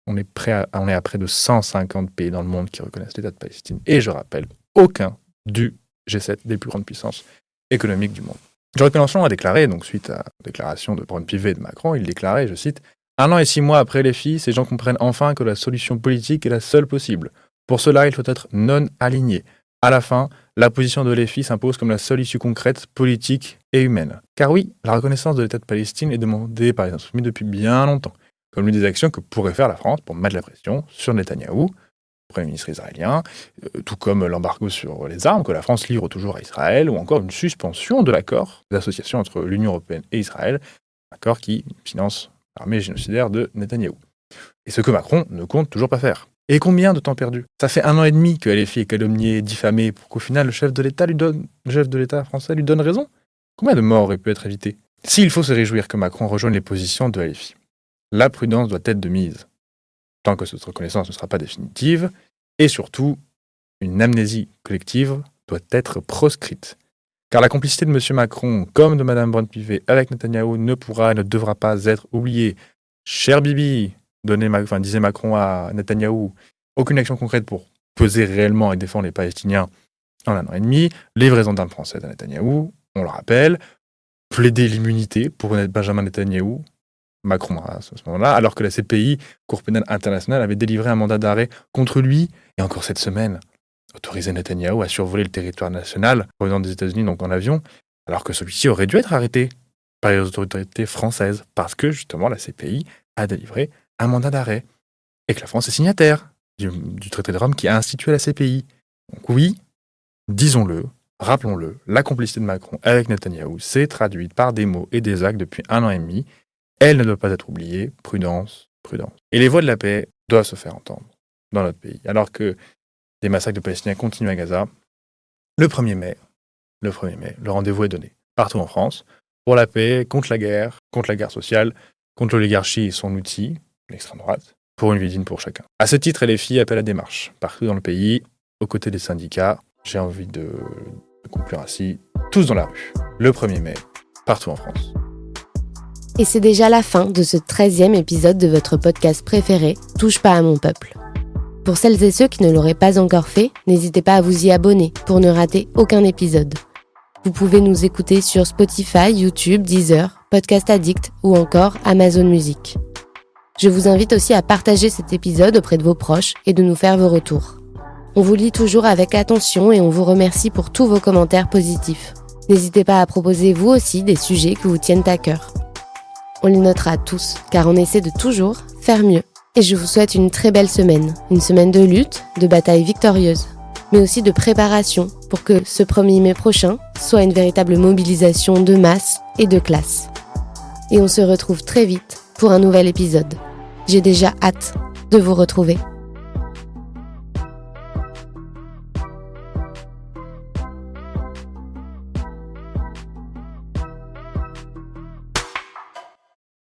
On est à près de 150 pays dans le monde qui reconnaissent l'État de Palestine. Et je rappelle, aucun du G7 des plus grandes puissances économiques du monde. Jean-Luc Mélenchon a déclaré, donc suite à la déclaration de Braun-Pivet et de Macron, il déclarait, je cite, « 1 an et 6 mois après les filles, ces gens comprennent enfin que la solution politique est la seule possible. Pour cela, il faut être non aligné. À la fin, la position de l'EFI s'impose comme la seule issue concrète, politique et humaine. Car oui, la reconnaissance de l'État de Palestine est demandée par les Insoumis depuis bien longtemps, comme l'une des actions que pourrait faire la France pour mettre la pression sur Netanyahou, Premier ministre israélien, tout comme l'embargo sur les armes que la France livre toujours à Israël, ou encore une suspension de l'accord d'association entre l'Union européenne et Israël, accord qui finance l'armée génocidaire de Netanyahou. Et ce que Macron ne compte toujours pas faire. Et combien de temps perdu? Ça fait 1 an et demi que LFI est calomnié, diffamé, pour qu'au final le chef de l'État français lui donne raison. Combien de morts auraient pu être évitées? S'il faut se réjouir que Macron rejoigne les positions de LFI, la prudence doit être de mise, tant que cette reconnaissance ne sera pas définitive, et surtout, une amnésie collective doit être proscrite. Car la complicité de M. Macron, comme de Mme Braun-Pivet avec Netanyahou, ne pourra et ne devra pas être oubliée. Cher Bibi, disait Macron à Netanyahou, aucune action concrète pour peser réellement et défendre les Palestiniens en 1 an et demi, livraison d'armes françaises à Netanyahou, on le rappelle, plaider l'immunité pour Benjamin Netanyahou, Macron à ce moment-là, alors que la CPI, Cour pénale internationale, avait délivré un mandat d'arrêt contre lui, et encore cette semaine, autorisé Netanyahou à survoler le territoire national, revenant des États-Unis donc en avion, alors que celui-ci aurait dû être arrêté par les autorités françaises, parce que justement la CPI a délivré un mandat d'arrêt, et que la France est signataire du traité de Rome qui a institué la CPI. Donc oui, disons-le, rappelons-le, la complicité de Macron avec Netanyahou s'est traduite par des mots et des actes depuis 1 an et demi. Elle ne doit pas être oubliée. Prudence, prudence. Et les voix de la paix doivent se faire entendre dans notre pays. Alors que des massacres de Palestiniens continuent à Gaza, le 1er mai, le rendez-vous est donné partout en France pour la paix, contre la guerre sociale, contre l'oligarchie et son outil, l'extrême droite, pour une vie digne pour chacun. À ce titre, LFI appelle à des marches partout dans le pays, aux côtés des syndicats. J'ai envie de conclure ainsi tous dans la rue, le 1er mai, partout en France. Et c'est déjà la fin de ce 13e épisode de votre podcast préféré, Touche pas à mon peuple. Pour celles et ceux qui ne l'auraient pas encore fait, n'hésitez pas à vous y abonner pour ne rater aucun épisode. Vous pouvez nous écouter sur Spotify, YouTube, Deezer, Podcast Addict ou encore Amazon Music. Je vous invite aussi à partager cet épisode auprès de vos proches et de nous faire vos retours. On vous lit toujours avec attention et on vous remercie pour tous vos commentaires positifs. N'hésitez pas à proposer vous aussi des sujets qui vous tiennent à cœur. On les notera tous, car on essaie de toujours faire mieux. Et je vous souhaite une très belle semaine. Une semaine de lutte, de bataille victorieuse, mais aussi de préparation pour que ce 1er mai prochain soit une véritable mobilisation de masse et de classe. Et on se retrouve très vite pour un nouvel épisode. J'ai déjà hâte de vous retrouver.